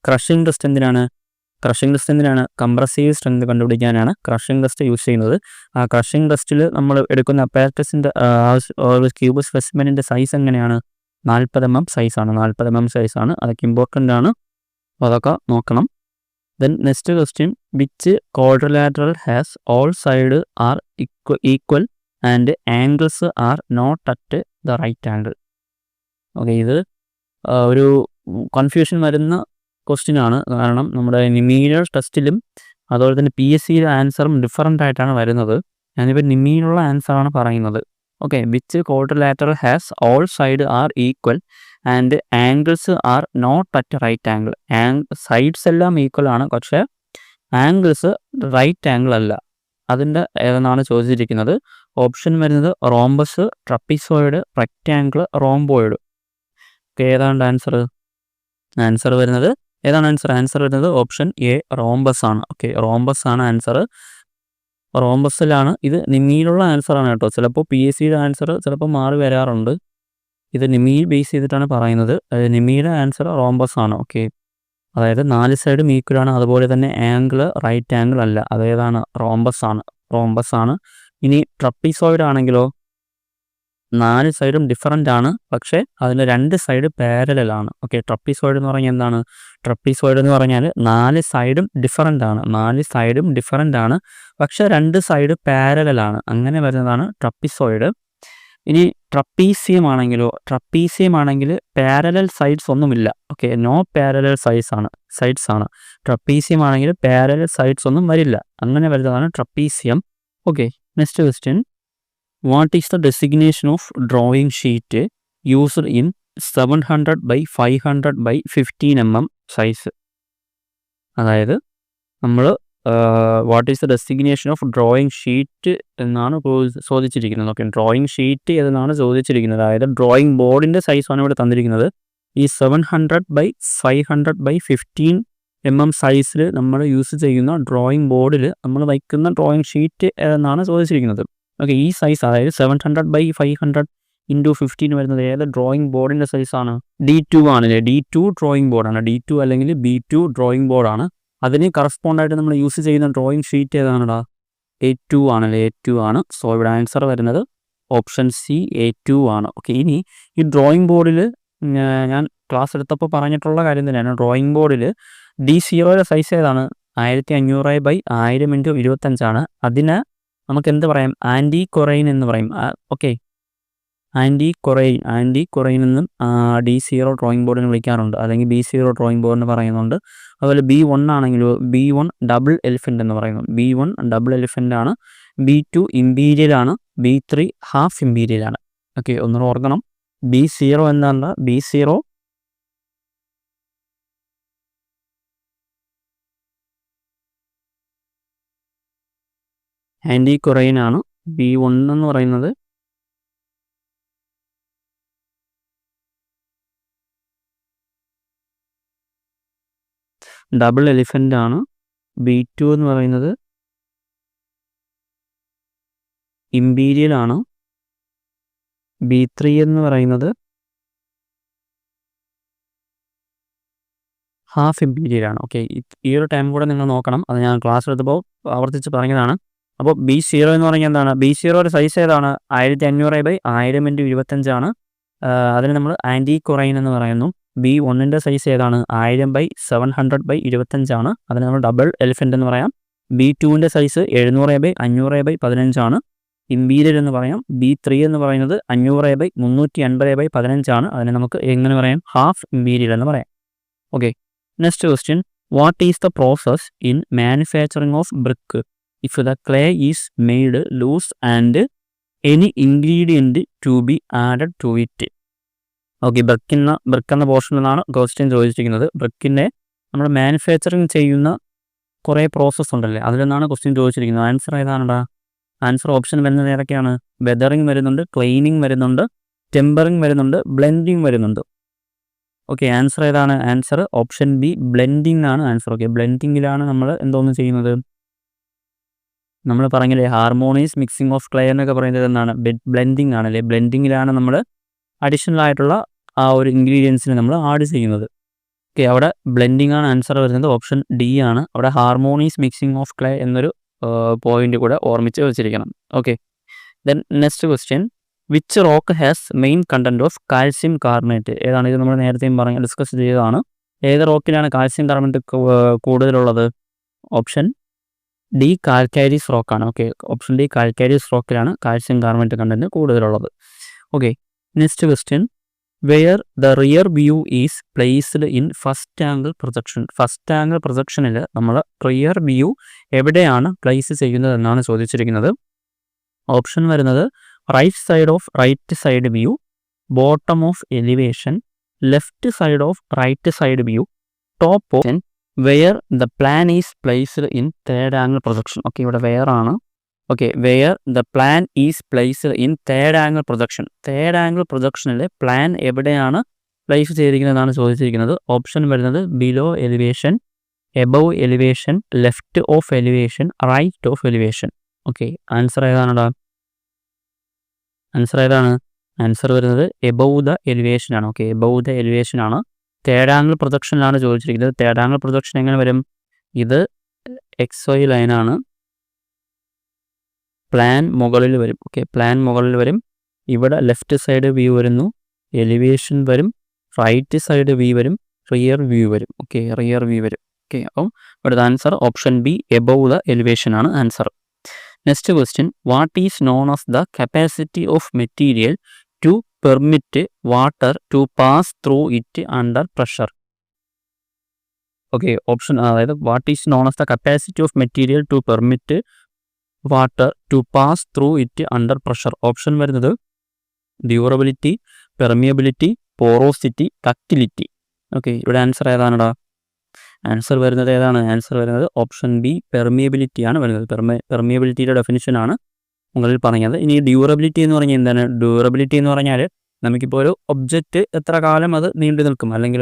ക്രഷിംഗ് ടെസ്റ്റ് എന്തിനാണ്? കംപ്രസീവ് സ്ട്രെങ്ത് കണ്ടുപിടിക്കാനാണ് ക്രഷിംഗ് ടെസ്റ്റ് യൂസ് ചെയ്യുന്നത്. ആ ക്രഷിംഗ് ടെസ്റ്റിൽ നമ്മൾ എടുക്കുന്ന അപ്പാരറ്റസിൻ്റെ ക്യൂബ് സ്പെസിമെനിൻ്റെ സൈസ് എങ്ങനെയാണ്? 40 mm സൈസാണ്, 40 mm സൈസാണ്. അതൊക്കെ ഇമ്പോർട്ടൻ്റ് ആണ്, അതൊക്കെ നോക്കണം. Then next question, which quadrilateral has all side are equal and angles are not at the right angle. Okay, ഇത് ഒരു കൺഫ്യൂഷൻ വരുന്ന ക്വസ്റ്റ്യൻ ആണ്. കാരണം നമ്മുടെ നിമീനർ ടെസ്റ്റിലും അതുപോലെ തന്നെ PSCയിലെ ആൻസറും ഡിഫറൻ്റ് ആയിട്ടാണ് വരുന്നത്. ഞാനിപ്പോൾ നിമീനുള്ള ആൻസറാണ് പറയുന്നത്. Okay, which quadrilateral has all side are equal and angles are not at right angle. Sides എല്ലാം ഈക്വൽ ആണ്, പക്ഷേ ആംഗിൾസ് റൈറ്റ് ആംഗിൾ അല്ല. അതിൻ്റെ ഏതെന്നാണ് ചോദിച്ചിരിക്കുന്നത്. ഓപ്ഷൻ വരുന്നത് rhombus, trapezoid, rectangle, rhomboid. Okay, ഏതാണ് ആൻസർ? ആൻസർ വരുന്നത് ഏതാണ് ആൻസർ? ആൻസർ വരുന്നത് ഓപ്ഷൻ എ, റോംബസ് ആണ്. ഓക്കെ, റോംബസ് ആണ് ആൻസർ. റോംബസിലാണ്. ഇത് നിമീലുള്ള ആൻസറാണ് കേട്ടോ. ചിലപ്പോൾ PSCയുടെ ആൻസർ ചിലപ്പോൾ മാറി വരാറുണ്ട്. ഇത് നിമീൽ ബേസ് ചെയ്തിട്ടാണ് പറയുന്നത്. നിമിയുടെ ആൻസർ റോംബസ് ആണ്. ഓക്കെ, അതായത് 4 സൈഡും ഈക്വൽ ആണ്, അതുപോലെ തന്നെ ആംഗിൾ റൈറ്റ് ആംഗിൾ അല്ല. അതേതാണ്? റോംബസ് ആണ്, റോംബസ് ആണ്. ഇനി ട്രപ്പീസോയിഡ് ആണെങ്കിലോ 4 സൈഡും ഡിഫറൻ്റ് ആണ്, പക്ഷേ അതിന് 2 സൈഡ് പാരലലാണ്. ഓക്കെ, ട്രപ്പീസോയിഡ് എന്ന് പറഞ്ഞാൽ എന്താണ്? ട്രപ്പീസോയിഡ് എന്ന് പറഞ്ഞാൽ 4 സൈഡും ഡിഫറൻ്റ് ആണ്, 4 സൈഡും ഡിഫറൻ്റ് ആണ്, പക്ഷേ 2 സൈഡ് പാരലലാണ്. അങ്ങനെ വരുന്നതാണ് ട്രപ്പീസോയിഡ്. ഇനി ട്രപ്പീസിയം ആണെങ്കിൽ പാരലൽ സൈഡ്സ് ഒന്നുമില്ല. ഓക്കെ, നോ പാരലൽ സൈഡ്സ് ആണ്. ട്രപ്പീസിയം ആണെങ്കിൽ പാരലൽ സൈഡ്സ് ഒന്നും വരില്ല. അങ്ങനെ വരുന്നതാണ് trapezium. Okay, next question, what is the designation of drawing sheet used in 700x500x15 mm size? അതായത് നമ്മൾ what is the designation of drawing sheet എന്നാണ് ചോദിച്ചിരിക്കുന്നത്. ഓക്കെ, ഡ്രോയിങ് ഷീറ്റ് എന്നാണ് ചോദിച്ചിരിക്കുന്നത്. അതായത് ഡ്രോയിങ് ബോർഡിൻ്റെ സൈസാണ് ഇവിടെ തന്നിരിക്കുന്നത്. ഈ 700x500x15 mm സൈസിൽ നമ്മൾ യൂസ് ചെയ്യുന്ന ഡ്രോയിങ് ബോർഡിൽ നമ്മൾ വയ്ക്കുന്ന ഡ്രോയിങ് ഷീറ്റ് എന്നാണ് ചോദിച്ചിരിക്കുന്നത്. ഓക്കെ, ഈ സൈസ് അതായത് 700x500x15 വരുന്നത് ഏത് ഡ്രോയിങ് ബോർഡിൻ്റെ സൈസാണ്? D2 ആണല്ലേ. D2 ഡ്രോയിങ് ബോർഡാണ്. D2 അല്ലെങ്കിൽ B2 ഡ്രോയിങ് ബോർഡാണ്. അതിന് കറസ്പോണ്ടായിട്ട് നമ്മൾ യൂസ് ചെയ്യുന്ന ഡ്രോയിങ് ഷീറ്റ് ഏതാണെടാ? A2 ആണല്ലേ, A2 ആണ്. സോ ഇവിടെ ആൻസർ വരുന്നത് ഓപ്ഷൻ സി, A2 ആണ്. ഓക്കെ, ഇനി ഈ ഡ്രോയിങ് ബോർഡിൽ ഞാൻ ക്ലാസ് എടുത്തപ്പോൾ പറഞ്ഞിട്ടുള്ള കാര്യം തന്നെയാണ്. ഡ്രോയിങ് ബോർഡിൽ D0യുടെ സൈസ് ഏതാണ്? 1500x1000 ആണ്. അതിന് നമുക്ക് എന്ത് പറയാം? ആൻറ്റി കൊറൈൻ എന്ന് പറയും. ഓക്കെ, ആൻറ്റി കൊറൈൻ എന്നും D0 ഡ്രോയിങ് ബോർഡിന് വിളിക്കാറുണ്ട്, അല്ലെങ്കിൽ B0 ഡ്രോയിങ് ബോർഡിന് പറയുന്നുണ്ട്. അതുപോലെ B1 ആണെങ്കിലും B1 ഡബിൾ എലിഫൻ്റ് എന്ന് പറയുന്നു. B1 ഡബിൾ എലിഫൻ്റ് ആണ്. B2 ഇമ്പീരിയൽ ആണ്. B3 ഹാഫ് ഇമ്പീരിയൽ ആണ്. ഓക്കെ, ഒന്നുകൂടെ ഓർക്കണം. B0 എന്താണ്? B0 ആൻറ്റി കൊറൈൻ ആണ്. B1 എന്ന് പറയുന്നത് ഡബിൾ എലിഫൻ്റ് ആണ്. B2 എന്ന് പറയുന്നത് ഇമ്പീരിയൽ ആണ്. B3 എന്ന് പറയുന്നത് ഹാഫ് ഇമ്പീരിയൽ ആണ്. ഓക്കെ, ഈ ഒരു ടൈം കൂടെ നിങ്ങൾ നോക്കണം. അത് ഞാൻ ക്ലാസ് എടുത്തപ്പോൾ ആവർത്തിച്ച് പറഞ്ഞതാണ്. അപ്പോൾ B0 എന്ന് പറഞ്ഞാൽ എന്താണ്? B0യുടെ സൈസ് ഏതാണ്? 1500x1000 ആണ്. അതിന് നമ്മൾ ആൻറ്റി കൊറൈൻ എന്ന് പറയുന്നു. B1ൻ്റെ സൈസ് ഏതാണ്? 1000x700x25 ആണ്. അതിന് നമ്മൾ ഡബിൾ എലിഫൻ്റ് എന്ന് പറയാം. B2ൻ്റെ സൈസ് 700x500x15 ആണ്. ഇമ്പീരിയൽ എന്ന് പറയാം. B3 എന്ന് പറയുന്നത് 500x380x15 ആണ്. അതിനെ നമുക്ക് എങ്ങനെ പറയാം? ഹാഫ് ഇമ്പീരിയൽ എന്ന് പറയാം. Okay, next question, what is the process in manufacturing of brick if the clay is made loose and any ingredient to be added to it? Okay, brick എന്ന പോർഷനിൽ നിന്നാണ് ക്വസ്റ്റ്യൻ ചോദിച്ചിരിക്കുന്നത്. ബ്രിക്കിൻ്റെ നമ്മൾ മാനുഫാക്ചറിങ് ചെയ്യുന്ന കുറേ process ഉണ്ടല്ലേ, അതിൽ നിന്നാണ് ക്വസ്റ്റ്യൻ ചോദിച്ചിരിക്കുന്നത്. ആൻസർ ഏതാണെടാ? ആൻസർ ഓപ്ഷൻ വരുന്നത് ഏതൊക്കെയാണ്? വെതറിങ് വരുന്നുണ്ട്, ക്ലീനിങ് വരുന്നുണ്ട്, ടെമ്പറിങ് വരുന്നുണ്ട്, ബ്ലെൻഡിങ് വരുന്നുണ്ട്. ഓക്കെ, ആൻസർ ഏതാണ്? ആൻസർ ഓപ്ഷൻ ബി, ബ്ലെൻഡിങ് ആണ് ആൻസർ. ഓക്കെ, ബ്ലെൻഡിങ്ങിലാണ് നമ്മൾ എന്തോന്ന് ചെയ്യുന്നത്? നമ്മൾ പറഞ്ഞില്ലേ ഹാർമോണിയസ് മിക്സിംഗ് ഓഫ് ക്ലേ എന്നൊക്കെ പറയുന്നത് എന്താണ്? ബ്ലെൻഡിങ് ആണല്ലേ. ബ്ലെൻഡിങ്ങിലാണ് നമ്മൾ അഡീഷണൽ ആയിട്ടുള്ള ആ ഒരു ഇൻഗ്രീഡിയൻസിനെ നമ്മൾ ആഡ് ചെയ്യുന്നത്. ഓക്കെ, അവിടെ ബ്ലെൻഡിങ് ആണ് ആൻസർ വരുന്നത്. ഓപ്ഷൻ ഡി ആണ്. അവിടെ ഹാർമോണിയസ് മിക്സിംഗ് ഓഫ് ക്ലേ എന്നൊരു പോയിന്റ് കൂടെ ഓർമ്മിച്ച് വെച്ചിരിക്കണം. Okay, then next question, which rock has main content of calcium carbonate? ഏതാണ് ഇത്? നമ്മൾ നേരത്തെയും ഡിസ്കസ് ചെയ്തതാണ്. ഏത് റോക്കിലാണ് കാൽസ്യം കാർബണേറ്റ് കൂടുതലുള്ളത്? ഓപ്ഷൻ ഡി കാൽക്കാരിയസ് റോക്കാണ്. ഓക്കെ, ഓപ്ഷൻ ഡി കാൽക്കാരിയസ് റോക്കിലാണ് കാൽസ്യം കാർബണേറ്റ് കണ്ടന്റ് കൂടുതലുള്ളത്. Okay, next question. Where the rear view is placed in first angle projection? First angle പ്രൊജക്ഷനിൽ നമ്മൾ റിയർ വ്യൂ എവിടെയാണ് പ്ലേസ് ചെയ്യുന്നത് എന്നാണ് ചോദിച്ചിരിക്കുന്നത്. ഓപ്ഷൻ വരുന്നത് right side view, bottom of elevation, left side of right side view, top of where the plan is placed in third angle projection. Okay, ഇവിടെ where ആണ്. Okay, where the plan is placed in third angle projection. Third angle പ്രൊജക്ഷനിൽ plan എവിടെയാണ് place ചെയ്തിരിക്കുന്നതാണ് ചോദിച്ചിരിക്കുന്നത്. Option വരുന്നത് below elevation, above elevation, left of elevation, right of elevation. Okay, answer ഏതാണടാ? Answer ഏതാണ്? Answer വരുന്നത് എബവ് ദ എലിവേഷൻ ആണ്. Okay, above the elevation ആണ്. തേർഡ് ആംഗിൾ പ്രൊജക്ഷനിലാണ് ചോദിച്ചിരിക്കുന്നത്. തേർഡ് ആംഗിൾ പ്രൊജക്ഷൻ എങ്ങനെ വരും? ഇത് XY ലൈനാണ്, പ്ലാൻ മുകളിൽ വരും. ഓക്കെ, പ്ലാൻ മുകളിൽ വരും. ഇവിടെ ലെഫ്റ്റ് സൈഡ് വ്യൂ വരുന്നു, എലിവേഷൻ വരും, റൈറ്റ് സൈഡ് വ്യൂ വരും, റിയർ വ്യൂ വരും. ഓക്കെ, റിയർ വ്യൂ വരും. ഓക്കെ, അപ്പം ഇവിടുത്തെ answer option B above the elevation ആണ് answer. Next question. What is known as the capacity of material to permit water to pass through it under pressure? Okay, option അതായത് what is known as the capacity of material to permit water to pass through it under pressure. Option വരുന്നത് durability, permeability, porosity, ductility. Okay, ഇവിടെ answer ഏതാണടാ? Answer വരുന്നത് ഏതാണ്? Answer വരുന്നത് option B permeability ആണ് വരുന്നത്. പെർമിയബിലിറ്റിയുടെ definition ആണ് മുകളിൽ പറഞ്ഞത്. ഇനി ഡ്യൂറബിലിറ്റി എന്ന് പറഞ്ഞാൽ എന്താണ്? ഡ്യൂറബിലിറ്റി എന്ന് പറഞ്ഞാൽ നമുക്കിപ്പോൾ ഒരു ഒബ്ജക്റ്റ് എത്ര കാലം അത് നീണ്ടു നിൽക്കും, അല്ലെങ്കിൽ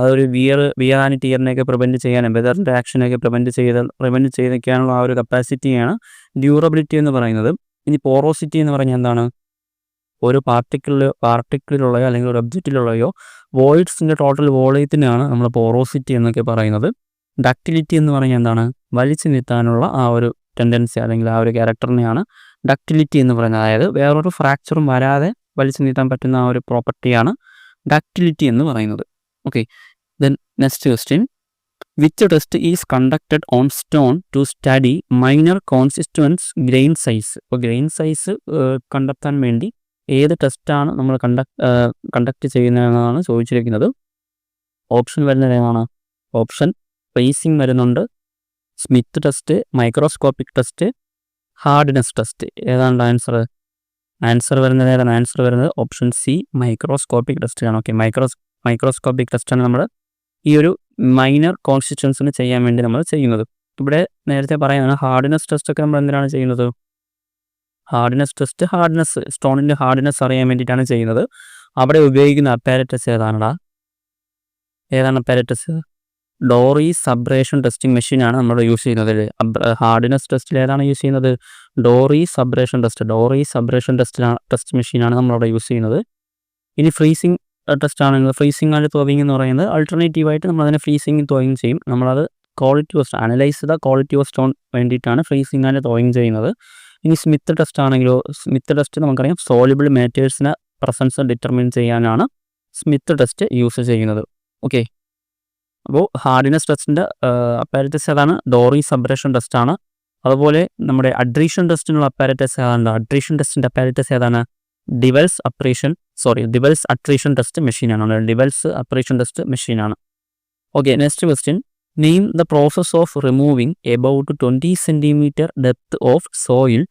അതൊരു വിയർ ആൻഡ് ടിയറിനെയൊക്കെ പ്രിവെൻറ്റ് ചെയ്യാനും വെതറിൻ്റെ ആക്ഷനൊക്കെ പ്രിവെൻറ്റ് ചെയ്തൊക്കെയാണുള്ള ആ ഒരു കപ്പാസിറ്റിയാണ് ഡ്യൂറബിലിറ്റി എന്ന് പറയുന്നത്. ഇനി പോറോസിറ്റി എന്ന് പറഞ്ഞാൽ എന്താണ്? ഒരു പാർട്ടിക്കിളിലുള്ളയോ അല്ലെങ്കിൽ ഒരു ഒബ്ജക്റ്റിലുള്ളയോ വോയിഡ്സിൻ്റെ ടോട്ടൽ വോളിയത്തിനാണ് നമ്മൾ പോറോസിറ്റി എന്നൊക്കെ പറയുന്നത്. ഡക്റ്റിലിറ്റി എന്ന് പറഞ്ഞാൽ എന്താണ്? വലിച്ചു നീട്ടാനുള്ള ആ ഒരു ടെൻഡൻസി അല്ലെങ്കിൽ ആ ഒരു ക്യാരക്ടറിനെയാണ് ഡക്റ്റിലിറ്റി എന്ന് പറയുന്നത്. അതായത് വേറൊരു ഫ്രാക്ചറും വരാതെ വലിച്ചു നീട്ടാൻ പറ്റുന്ന ആ ഒരു പ്രോപ്പർട്ടിയാണ് ഡക്റ്റിലിറ്റി എന്ന് പറയുന്നത്. Okay, then next question. Which test is conducted on stone to study minor constituents grain size? ഇപ്പോൾ ഗ്രെയിൻ സൈസ് കണ്ടെത്താൻ വേണ്ടി ഏത് ടെസ്റ്റാണ് നമ്മൾ കണ്ടക്ട് ചെയ്യുന്നതെന്നാണ് ചോദിച്ചിരിക്കുന്നത്. ഓപ്ഷൻ വരുന്നത് ഏതാണ്? ഓപ്ഷൻ ഫ്രീസിങ് വരുന്നുണ്ട്, Smith test, microscopic test, hardness test. ഏതാണ് ആൻസർ? ആൻസർ വരുന്നത് ഏതാണ്? ആൻസർ വരുന്നത് ഓപ്ഷൻ സി മൈക്രോസ്കോപ്പിക് ടെസ്റ്റാണ്. ഓക്കെ, മൈക്രോസ്കോപ്പിക് ടെസ്റ്റാണ് നമ്മൾ ഈ ഒരു മൈനർ കോൺസ്റ്റിറ്റ്യുവൻസിന് ചെയ്യാൻ വേണ്ടി നമ്മൾ ചെയ്യുന്നത്. ഇവിടെ നേരത്തെ പറയുകയാണ് ഹാർഡ്നെസ് ടെസ്റ്റൊക്കെ നമ്മൾ എന്തിനാണ് ചെയ്യുന്നത്? സ്റ്റോണിൻ്റെ ഹാർഡ്നെസ് അറിയാൻ വേണ്ടിയിട്ടാണ് ചെയ്യുന്നത്. അവിടെ ഉപയോഗിക്കുന്ന അപ്പാരറ്റസ് ഏതാണ് അപ്പാരറ്റസ്? ഡോറി സബ്രേഷൻ ടെസ്റ്റിംഗ് മെഷീനാണ് നമ്മൾ യൂസ് ചെയ്യുന്നത്. ഹാർഡ്നെസ് ടെസ്റ്റിൽ ഏതാണ് യൂസ് ചെയ്യുന്നത്? ഡോറി സബ്രേഷൻ ടെസ്റ്റ് മെഷീനാണ് നമ്മളവിടെ യൂസ് ചെയ്യുന്നത്. ഇനി ഫ്രീസിങ് ടെസ്റ്റ് ആണെങ്കിൽ ഫ്രീസിങ് ആൻഡ് തോവിങ് എന്ന് പറയുന്നത് ആൾട്ടർനേറ്റീവായിട്ട് നമ്മളതിനെ ഫ്രീസിങ് തോവിങ് ചെയ്യും. നമ്മളത് analyse the quality of stone വേണ്ടിയിട്ടാണ് ഫ്രീസിങ് ആൻഡ് തോവിങ് ചെയ്യുന്നത്. ഇനി സ്മിത്ത് ടെസ്റ്റ് ആണെങ്കിലോ, സ്മിത്ത് ടെസ്റ്റ് നമുക്കറിയാം സോളിബിൾ മാറ്റേഴ്സിനെ പ്രസൻസ് ഡിറ്റർമിൻ ചെയ്യാനാണ് സ്മിത്ത് ടെസ്റ്റ് യൂസ് ചെയ്യുന്നത്. ഓക്കെ, അപ്പോൾ ഹാർഡ്നെസ് ടെസ്റ്റിൻ്റെ അപ്പാരറ്റസ് ഏതാണ്? ഡോറി സബ്രേഷൻ ടെസ്റ്റാണ്. അതുപോലെ നമ്മുടെ അഡ്രീഷൻ ടെസ്റ്റിനുള്ള അപ്പാരറ്റസ് ഏതാണ്? അഡ്രീഷൻ ടെസ്റ്റിൻ്റെ അപ്പാരറ്റസ് ഏതാണ്? ഡിവൽസ് അട്രീഷൻ ടെസ്റ്റ് മെഷീനാണ്. Okay, next question. Name the process of removing about 20 cm depth of soil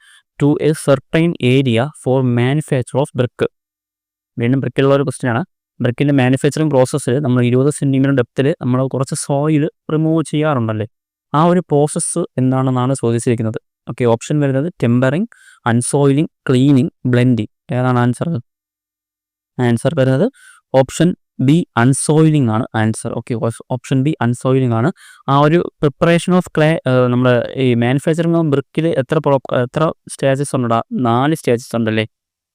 to a certain area for manufacture of brick. വീണ്ടും ബ്രിക്കിലുള്ള ഒരു ക്വസ്റ്റ്യനാണ്. ബ്രിക്കിൻ്റെ മാനുഫാക്ചറിങ് പ്രോസസ്സിൽ നമ്മൾ 20 cm ഡെപ്തിൽ നമ്മൾ കുറച്ച് സോയിൽ റിമൂവ് ചെയ്യാറുണ്ടല്ലേ, ആ ഒരു പ്രോസസ്സ് എന്താണെന്നാണ് ചോദിച്ചിരിക്കുന്നത്. ഓക്കെ, ഓപ്ഷൻ വരുന്നത് ടെമ്പറിങ്, അൺസോയിലിംഗ്, ക്ലീനിങ്, ബ്ലെൻഡിങ്. ഏതാണ് ആൻസർ? ആൻസർ വരുന്നത് ഓപ്ഷൻ ബി അൺസോയിലിംഗ് ആണ് ആൻസർ. ഓക്കെ, ഓപ്ഷൻ ബി അൺസോയിലിംഗ് ആണ്. ആ ഒരു പ്രിപ്പറേഷൻ ഓഫ് ക്ലേ നമ്മുടെ ഈ മാനുഫാക്ചറിങ് ഓഫ് ബ്രിക്കിൽ എത്ര സ്റ്റേജസ് ഉണ്ടോ? 4 സ്റ്റേജസ് ഉണ്ടല്ലേ.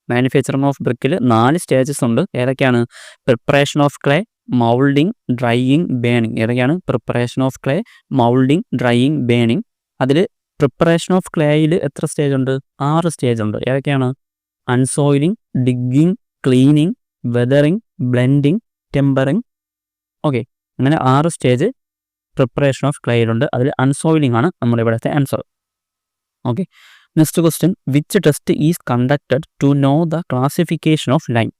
മാനുഫാക്ചറിങ് ഓഫ് ബ്രിക്കിൽ 4 സ്റ്റേജസ് ഉണ്ട്. ഏതൊക്കെയാണ്? Preparation of clay, moulding, drying, burning. ഏതൊക്കെയാണ്? Preparation of clay, moulding, drying, burning. അതിൽ പ്രിപ്പറേഷൻ ഓഫ് ക്ലേയിൽ എത്ര സ്റ്റേജ് ഉണ്ട്? 6 സ്റ്റേജ് ഉണ്ട്. ഏതൊക്കെയാണ്? Unsoiling, digging, cleaning, weathering, blending, tempering. Okay, അങ്ങനെ 6 സ്റ്റേജ് പ്രിപ്പറേഷൻ ഓഫ് ക്ലേയിലുണ്ട്. അതിൽ അൺസോയിലിംഗ് ആണ് നമ്മുടെ ഇവിടുത്തെ answer. Okay, next question, which test is conducted to know the classification of lime?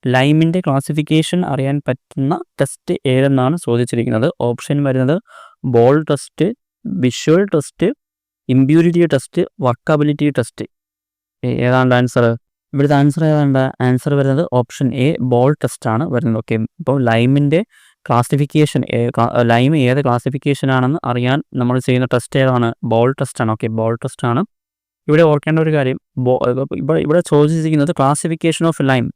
ലൈമിൻ്റെ ക്ലാസിഫിക്കേഷൻ അറിയാൻ പറ്റുന്ന ടെസ്റ്റ് ഏതെന്നാണ് ചോദിച്ചിരിക്കുന്നത്. ഓപ്ഷൻ വരുന്നത് ball test, visual test, impurity test, workability test. ഏതാണ്ട് ആൻസർ? ഇവിടുത്തെ ആൻസർ ഏതാണ്ട്? ആൻസർ വരുന്നത് ഓപ്ഷൻ എ, ബോൾ ടെസ്റ്റ് ആണ് വരുന്നത്. ഓക്കെ, ഇപ്പോൾ ലൈമിൻ്റെ ക്ലാസിഫിക്കേഷൻ, ലൈം ഏത് ക്ലാസിഫിക്കേഷൻ ആണെന്ന് അറിയാൻ നമ്മൾ ചെയ്യുന്ന ടെസ്റ്റ് ഏതാണ്? ബോൾ ടെസ്റ്റ് ആണ്. ഓക്കെ, ബോൾ ടെസ്റ്റ് ആണ്. ഇവിടെ ഓർക്കേണ്ട ഒരു കാര്യം, ഇവിടെ ചോദിച്ചിരിക്കുന്നത് classification of lime,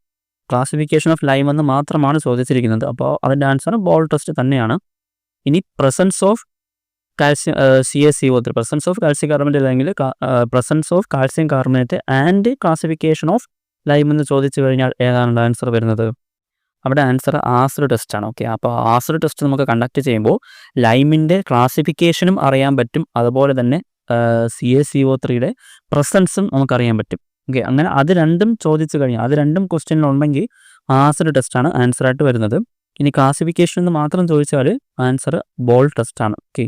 classification of lime എന്ന് മാത്രമാണ് ചോദിച്ചിരിക്കുന്നത്. അപ്പോൾ അതിൻ്റെ ആൻസർ ബോൾ ടെസ്റ്റ് തന്നെയാണ്. ഇനി presence of calcium, CaCO3, presence of calcium carbonate അല്ലെങ്കിൽ presence of calcium carbonate and classification of lime എന്ന് ചോദിച്ചു കഴിഞ്ഞാൽ ഏതാണ് ആൻസർ വരുന്നത്? അവിടെ ആൻസർ ആസിഡ് ടെസ്റ്റ് ആണ്. ഓക്കെ, അപ്പോൾ ആസിഡ് ടെസ്റ്റ് നമുക്ക് കണ്ടക്ട് ചെയ്യുമ്പോൾ ലൈമിൻ്റെ ക്ലാസിഫിക്കേഷനും അറിയാൻ പറ്റും, അതുപോലെ തന്നെ CaCO3യുടെ പ്രസൻസും നമുക്കറിയാൻ പറ്റും. ഓക്കെ, അങ്ങനെ അത് രണ്ടും ചോദിച്ചു കഴിഞ്ഞാൽ, അത് രണ്ടും ക്വസ്റ്റ്യനിലുണ്ടെങ്കിൽ ആസിഡ് ടെസ്റ്റാണ് ആൻസറായിട്ട് വരുന്നത്. ഇനി ക്ലാസിഫിക്കേഷൻ എന്ന് മാത്രം ചോദിച്ചാൽ ആൻസർ ബോൾ ടെസ്റ്റാണ്. ഓക്കെ,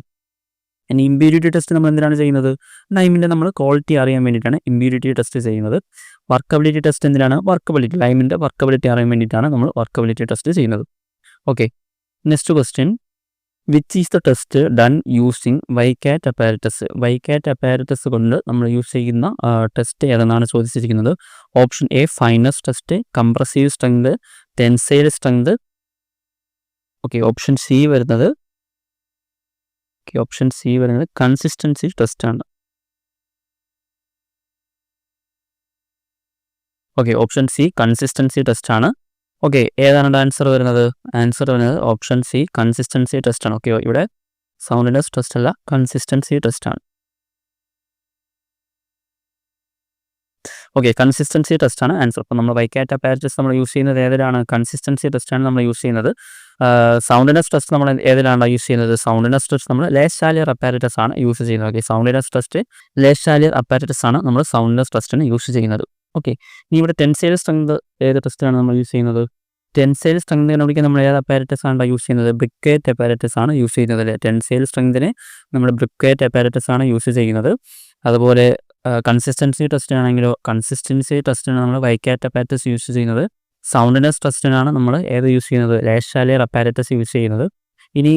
ഇനി ഇമ്പ്യൂരിറ്റി ടെസ്റ്റ് നമ്മൾ എന്തിനാണ് ചെയ്യുന്നത്? ലൈമിൻ്റെ നമ്മൾ ക്വാളിറ്റി അറിയാൻ വേണ്ടിയിട്ടാണ് ഇമ്പ്യൂരിറ്റി ടെസ്റ്റ് ചെയ്യുന്നത്. വർക്കബിലിറ്റി ടെസ്റ്റ് എന്തിനാണ്? വർക്കബിലിറ്റി, ലൈമിൻ്റെ വർക്കബിലിറ്റി അറിയാൻ വേണ്ടിയിട്ടാണ് നമ്മൾ വർക്കബിലിറ്റി ടെസ്റ്റ് ചെയ്യുന്നത്. Okay, next question, which is the test done using Vicat apparatus? Vicat apparatus കൊണ്ട് നമ്മൾ യൂസ് ചെയ്യുന്ന ടെസ്റ്റ് ഏതെന്നാണ് ചോദിച്ചിരിക്കുന്നത്. Option A, fineness test, compressive strength, tensile strength. Okay, option C വരുന്നത് കൺസിസ്റ്റൻസി ടെസ്റ്റ് ആണ്. Okay, option C consistency test ആണ്. Okay, ഏതാണ് answer വരുന്നത്? ആൻസർ വരുന്നത് ഓപ്ഷൻ സി കൺസിസ്റ്റൻസി ടെസ്റ്റ് ആണ്. ഓക്കെ, ഇവിടെ സൗണ്ട്നെസ് ടെസ്റ്റ് അല്ല, കൺസിസ്റ്റൻസി ടെസ്റ്റ് ആണ്. ഓക്കെ, കൺസിസ്റ്റൻസി ടെസ്റ്റ് ആണ് ആൻസർ. അപ്പോൾ നമ്മൾ വൈക്കാറ്റ് അപ്പാരറ്റസ് നമ്മൾ യൂസ് ചെയ്യുന്നത് ഏതിലാണ്? കൺസിസ്റ്റൻസി ടെസ്റ്റാണ് നമ്മൾ യൂസ് ചെയ്യുന്നത്. സൗണ്ട്നെസ് ടെസ്റ്റ് നമ്മൾ ഏതിലാണ് യൂസ് ചെയ്യുന്നത്? സൗണ്ട്നെസ് ടെസ്റ്റ് നമ്മൾ ലേശാലിയർ അപ്പാരറ്റസ് ആണ് യൂസ് ചെയ്യുന്നത്. ഓക്കെ, സൗണ്ട്നെസ് ടെസ്റ്റ് ലേശാലിയർ അപ്പാരറ്റസ് ആണ് നമ്മൾ സൗണ്ട്നെസ് ടെസ്റ്റിന് യൂസ് ചെയ്യുന്നത്. ഓക്കെ, ഇനി ഇവിടെ ടെൻസൈൽ സ്ട്രെങ്ത് ഏത് ടെസ്റ്റാണ് നമ്മൾ യൂസ് ചെയ്യുന്നത്? ടെൻസൈൽ സ്ട്രെങ്ത് കണ്ടുപിടിക്കാൻ നമ്മൾ ഏത് അപ്പാരറ്റസ് ആണ് യൂസ് ചെയ്യുന്നത്? ബ്രിക്കേറ്റ് അപ്പാരറ്റസ് ആണ് യൂസ് ചെയ്യുന്നത് അല്ലേ? ടെൻസൈൽ സ്ട്രെങ്തിന് നമ്മൾ ബ്രിക്കേറ്റ് അപ്പാരറ്റസ് ആണ് യൂസ് ചെയ്യുന്നത്. അതുപോലെ കൺസിസ്റ്റൻസി ടെസ്റ്റ് ആണെങ്കിലോ കൺസിസ്റ്റൻസി ടെസ്റ്റിനാണ് നമ്മൾ വൈക്കാറ്റ് അപ്പാരറ്റസ് യൂസ് ചെയ്യുന്നത്. സൗണ്ട്നെസ് ടെസ്റ്റിനാണ് നമ്മൾ ഏത് യൂസ് ചെയ്യുന്നത്? ലേശാലിയർ അപ്പാരറ്റസ് യൂസ് ചെയ്യുന്നത്. ഇനി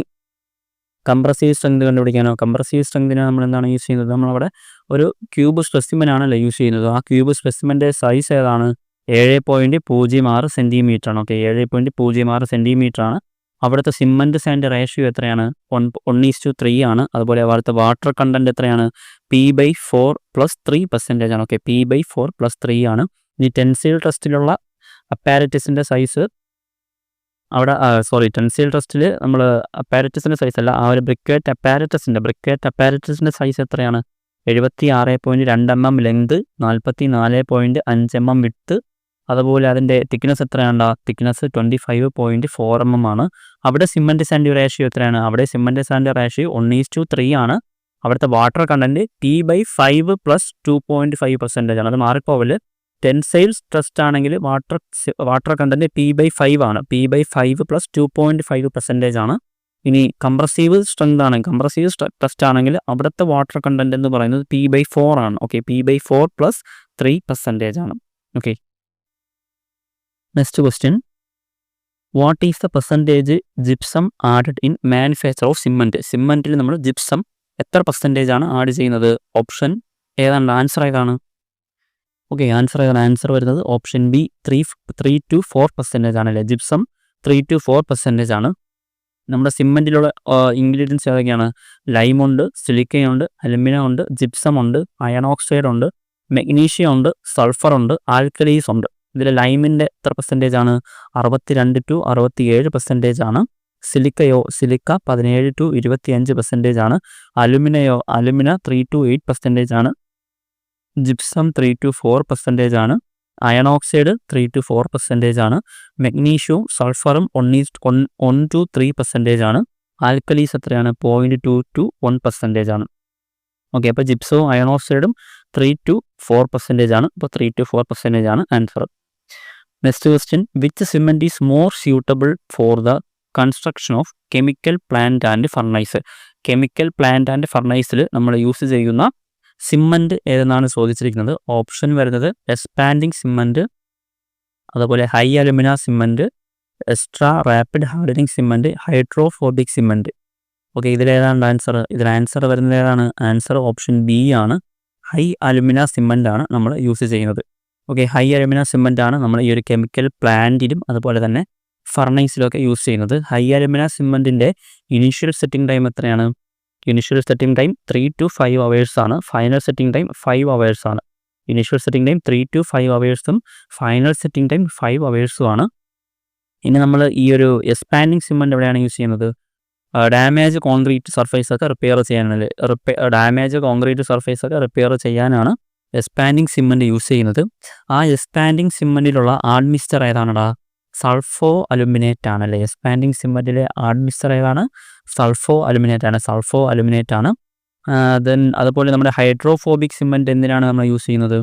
കംപ്രസീവ് സ്ട്രെങ്ത് കണ്ടുപിടിക്കാനോ? കംപ്രസീവ് സ്ട്രെങ്തിന് നമ്മൾ എന്താണ് യൂസ് ചെയ്യുന്നത്? നമ്മളവിടെ ഒരു ക്യൂബ് സ്പെസിമെൻ ആണല്ലോ യൂസ് ചെയ്യുന്നത്. ആ ക്യൂബ് സ്പെസിമെൻ്റെ സൈസ് ഏതാണ്? 7.06 സെൻറ്റിമീറ്റർ ആണ്. ഓക്കെ, 7.06 സെൻറ്റിമീറ്റർ ആണ്. അവിടുത്തെ സിമൻറ്റ് സാൻഡ് റേഷ്യോ എത്രയാണ്? 1:3 ആണ്. അതുപോലെ അവിടുത്തെ വാട്ടർ കണ്ടൻറ്റ് എത്രയാണ്? P/4 + 3% ആണ്. ഓക്കെ, P/4 + 3 ആണ്. ഇനി ടെൻസൈൽ ടെസ്റ്റിലുള്ള അപ്പാരറ്റസിൻ്റെ സൈസ് അവിടെ ടെൻസൈൽ ടെസ്റ്റിൽ നമ്മൾ അപ്പാരറ്റസിൻ്റെ സൈസ് അല്ല, ആ ഒരു ബ്രിക്കേറ്റ് അപ്പാരറ്റസിൻ്റെ സൈസ് എത്രയാണ്? 76.2 mm ലെങ്ത്, 44.5 mm വിഡ്ത്ത്, അതുപോലെ അതിൻ്റെ തിക്നെസ് എത്രയാണ്? തിക്നെസ് 25.4 mm ആണ്. അവിടെ സിമൻറ്റ് സാൻഡ് റേഷ്യോ എത്രയാണ്? അവിടെ സിമൻറ്റ് സാൻഡ് റേഷ്യോ 1:3 ആണ്. അവിടുത്തെ വാട്ടർ കണ്ടൻറ്റ് P/5 + 2.5% ആണ്. അത് മാറിപ്പോവല്. ടെൻസൈൽ ടെസ്റ്റ് ആണെങ്കിൽ വാട്ടർ കണ്ടൻറ്റ് P/5 ആണ്. P/5 + 2.5% ആണ്. ഇനി കംപ്രസീവ് സ്ട്രെങ്ത് ആണ്. കംപ്രസീവ് ടെസ്റ്റ് ആണെങ്കിൽ അവിടുത്തെ വാട്ടർ കണ്ടൻറ്റ് എന്ന് പറയുന്നത് P/4 ആണ്. ഓക്കെ, P/4 + 3% ആണ്. Okay, next question, what is the percentage gypsum added in manufacture of cement? സിമൻറ്റിൽ നമ്മൾ ജിപ്സം എത്ര പെർസെൻറ്റേജ് ആണ് ആഡ് ചെയ്യുന്നത്? ഓപ്ഷൻ ഏതാണ്? ആൻസർ ഏതാണ്? ഓക്കെ, ആൻസർ വരുന്നത് ഓപ്ഷൻ ബി 3 to 4% ആണല്ലേ. ജിപ്സം 3 to 4% ആണ്. നമ്മുടെ സിമൻറ്റിലുള്ള ഇൻഗ്രീഡിയൻസ് ഏതൊക്കെയാണ്? ലൈമുണ്ട്, സിലിക്കയുണ്ട്, അലുമിനിയം ഉണ്ട്, ജിപ്സം ഉണ്ട്, അയൺ ഓക്സൈഡ് ഉണ്ട്, മെഗ്നീഷ്യം ഉണ്ട്, സൾഫർ ഉണ്ട്, ആൽക്കലീസ് ഉണ്ട്. ഇതിൽ ലൈമിൻ്റെ എത്ര പെർസെൻറ്റേജ് ആണ്? 62 to 67% ആണ്. സിലിക്ക 17 to 25% ആണ്. അലുമിന 3 to 8% ആണ്. ജിപ്സം 3 to 4% ആണ്. അയൺ ഓക്സൈഡ് 3 to 4% ആണ്. മെഗ്നീഷ്യവും സൾഫറും 1 to 3% ആണ്. ആൽക്കലീസ് എത്രയാണ്? 0.2 to 1% ആണ്. ഓക്കെ, അപ്പോൾ ജിപ്സവും അയൺ ഓക്സൈഡും 3-4% ആണ്. അപ്പോൾ 3-4% ആണ് answer. Next question, which cement is more suitable for the construction of chemical plant and furnace? Chemical plant and ഫർണൈസിൽ നമ്മൾ യൂസ് ചെയ്യുന്ന സിമൻറ്റ് ഏതെന്നാണ് ചോദിച്ചിരിക്കുന്നത്. ഓപ്ഷൻ വരുന്നത് എക്സ്പാൻഡിങ് സിമൻറ്റ്, അതുപോലെ high alumina cement, extra rapid hardening cement, hydrophobic cement. Okay, ഇതിലേതാണ് answer? ഇതിൽ answer വരുന്നത് ഏതാണ്? ആൻസർ ഓപ്ഷൻ ബി ആണ്. ഹൈ അലുമിന സിമൻ്റ് ആണ് നമ്മൾ യൂസ് ചെയ്യുന്നത്. ഓക്കെ, ഹൈ അലുമിന സിമൻ്റ് ആണ് നമ്മൾ ഈ ഒരു കെമിക്കൽ പ്ലാന്റിലും അതുപോലെ തന്നെ ഫർണൈസിലൊക്കെ യൂസ് ചെയ്യുന്നത്. ഹൈ അലുമിന സിമൻറ്റിൻ്റെ ഇനീഷ്യൽ സെറ്റിംഗ് ടൈം എത്രയാണ്? Initial setting time 3 to 5 hours ആണ്. ഫൈനൽ സെറ്റിംഗ് ടൈം 5 hours ആണ്. Initial setting time 3 to 5 hours final setting time 5 hours ആണ്. ഇനി നമ്മൾ ഈ ഒരു എക്സ്പാൻഡിങ് സിമൻറ്റ് എവിടെയാണ് യൂസ് ചെയ്യുന്നത്? ഡാമേജ് കോൺക്രീറ്റ് സർഫേസൊക്കെ റിപ്പയർ ചെയ്യാനാണ്. ഡാമേജ് കോൺക്രീറ്റ് സർഫേസൊക്കെ റിപ്പയർ ചെയ്യാനാണ് എക്സ്പാൻഡിങ് സിമൻറ്റ് യൂസ് ചെയ്യുന്നത്. ആ എക്സ്പാൻഡിങ് സിമൻറ്റിലുള്ള ആഡ്മിക്സ്ചർ ഏതാണടാ? സൾഫോ അലുമിനേറ്റ് ആണല്ലേ. എക്സ്പാൻഡിങ് സിമൻറ്റിലെ ആഡ്മിക്സ്ചർ ഏതാണ്? സൾഫോ അലുമിനേറ്റ് ആണ്. ദെൻ അതുപോലെ നമ്മുടെ ഹൈഡ്രോഫോബിക് സിമൻറ്റ് എന്തിനാണ് നമ്മൾ യൂസ് ചെയ്യുന്നത്?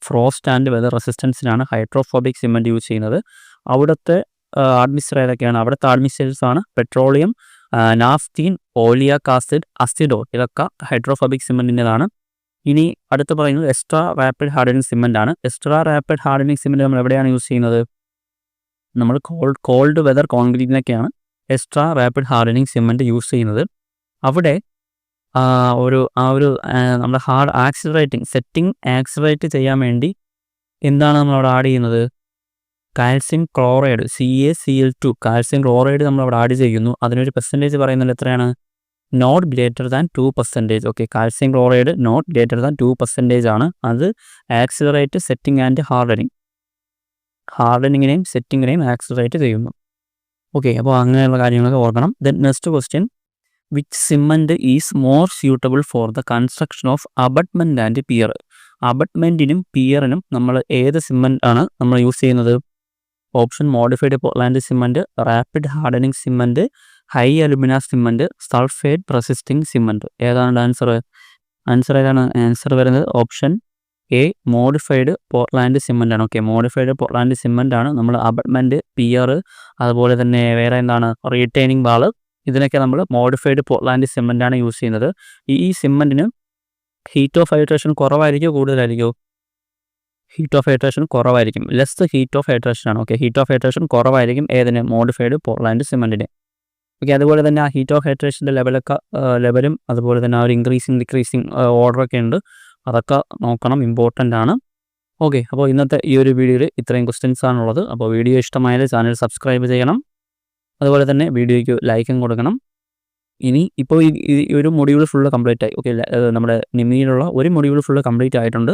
ഫ്രോസ്റ്റ് ആൻഡ് വെതർ റെസിസ്റ്റൻസിനാണ് ഹൈഡ്രോഫോബിക് സിമൻറ്റ് യൂസ് ചെയ്യുന്നത്. അവിടുത്തെ ആഡ്മിക്സ്ചർ ഏതൊക്കെയാണ്? അവിടുത്തെ ആഡ്മിക്സ്ചേഴ്സ് ആണ് പെട്രോളിയം, നാഫ്തീൻ, ഓലിയാക് ആസിഡ്, അസിഡോൾ. ഇതൊക്കെ ഹൈഡ്രോഫോബിക് സിമൻറ്റിൻ്റെതാണ്. ഇനി അടുത്ത് പറയുന്നത് എക്സ്ട്രാ റാപ്പിഡ് ഹാർഡനിങ് സിമൻ്റ് ആണ്. എക്സ്ട്രാ റാപ്പിഡ് ഹാർഡനിങ് സിമൻറ്റ് നമ്മൾ എവിടെയാണ് യൂസ് ചെയ്യുന്നത്? നമ്മൾ കോൾഡ് വെതർ കോൺക്രീറ്റിനൊക്കെയാണ് extra rapid hardening cement use ചെയ്യുന്നത്. അവിടെ നമ്മുടെ സെറ്റിംഗ് ആക്സിലറേറ്റ് ചെയ്യാൻ വേണ്ടി എന്താണ് നമ്മളവിടെ ആഡ് ചെയ്യുന്നത്? Calcium chloride, CaCl2 calcium chloride നമ്മളവിടെ ആഡ് ചെയ്യുന്നു. അതിനൊരു പെർസെൻറ്റേജ് പറയുന്നത് എത്രയാണ്? Not greater than 2%. Okay, calcium chloride not greater than 2% ആണ്. അത് ആക്സിലറേറ്റ് സെറ്റിംഗ് ആൻഡ് ഹാർഡനിങ്ങിനെയും സെറ്റിങ്ങിനെയും ആക്സിലറേറ്റ് ചെയ്യുന്നു. ഓക്കെ, അപ്പോൾ അങ്ങനെയുള്ള കാര്യങ്ങളൊക്കെ ഓർക്കണം. Then next question, which cement is more suitable for the construction of abutment and pier? അബട്ട്മെൻറ്റിനും പിയറിനും നമ്മൾ ഏത് സിമൻറ്റ് ആണ് നമ്മൾ യൂസ് ചെയ്യുന്നത്? Option modified Portland cement, rapid hardening cement, high alumina cement, sulphate resisting cement. ഏതാണ് ആൻസർ? ആൻസർ ഏതാണ്? Answer വരുന്നത് option A, modified Portland cement ആണ്. ഓക്കെ, മോഡിഫൈഡ് പോർട്ട്ലാൻഡ് സിമൻ്റ് ആണ് നമ്മൾ അബട്ട്മെൻറ്റ്, പിയർ, അതുപോലെ തന്നെ വേറെ എന്താണ് റീറ്റെയിനിങ് വാൾ, ഇതിനൊക്കെ നമ്മൾ മോഡിഫൈഡ് പോർട്ട്ലാൻഡ് സിമൻ്റ് ആണ് യൂസ് ചെയ്യുന്നത്. ഈ സിമൻറ്റിന് ഹീറ്റ് ഓഫ് ഹൈഡ്രേഷൻ കുറവായിരിക്കും, കൂടുതലായിരിക്കും? ഹീറ്റ് ഓഫ് ഹൈഡ്രേഷൻ കുറവായിരിക്കും. ലെസ് ഹീറ്റ് ഓഫ് ഹൈഡ്രേഷൻ ആണ്. ഓക്കെ, ഹീറ്റ് ഓഫ് ഹൈഡ്രേഷൻ കുറവായിരിക്കും ഏതിന്? Modified Portland സിമൻറ്റിന്. ഓക്കെ, അതുപോലെ തന്നെ ആ ഹീറ്റ് ഓഫ് ഹൈഡ്രേഷൻ്റെ ലെവലും അതുപോലെ തന്നെ ആ ഒരു ഇൻക്രീസിങ് ഡിക്രീസിങ് ഓർഡറൊക്കെ ഉണ്ട്. അതൊക്കെ നോക്കണം, ഇമ്പോർട്ടൻ്റ് ആണ്. ഓക്കെ, അപ്പോൾ ഇന്നത്തെ ഈ ഒരു വീഡിയോയിൽ ഇത്രയും ക്വസ്റ്റ്യൻസ് ആണുള്ളത്. അപ്പോൾ വീഡിയോ ഇഷ്ടമായാൽ ചാനൽ സബ്സ്ക്രൈബ് ചെയ്യണം, അതുപോലെ തന്നെ വീഡിയോയ്ക്ക് ലൈക്കും കൊടുക്കണം. ഇനി ഇപ്പോൾ ഈ ഒരു മൊഡ്യൂൾ ഫുള്ള് കംപ്ലീറ്റ് ആയി. ഓക്കെ, നമ്മുടെ നിമിയിലുള്ള ഒരു മൊഡ്യൂൾ ഫുള്ള് കംപ്ലീറ്റ് ആയിട്ടുണ്ട്.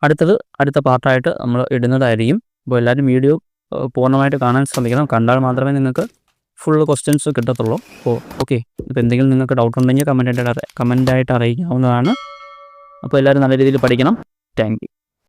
അടുത്ത പാർട്ടായിട്ട് നമ്മൾ ഇടുന്നതായിരിക്കും. അപ്പോൾ എല്ലാവരും വീഡിയോ പൂർണ്ണമായിട്ട് കാണാൻ ശ്രമിക്കണം. കണ്ടാൽ മാത്രമേ നിങ്ങൾക്ക് ഫുൾ ക്വസ്റ്റ്യൻസ് കിട്ടത്തുള്ളൂ. അപ്പോൾ ഓക്കെ, ഇപ്പോൾ എന്തെങ്കിലും നിങ്ങൾക്ക് ഡൗട്ട് ഉണ്ടെങ്കിൽ കമൻ്റായിട്ട് അറിയിക്കാവുന്നതാണ്. അപ്പോൾ എല്ലാവരും നല്ല രീതിയിൽ പഠിക്കണം. Thank you.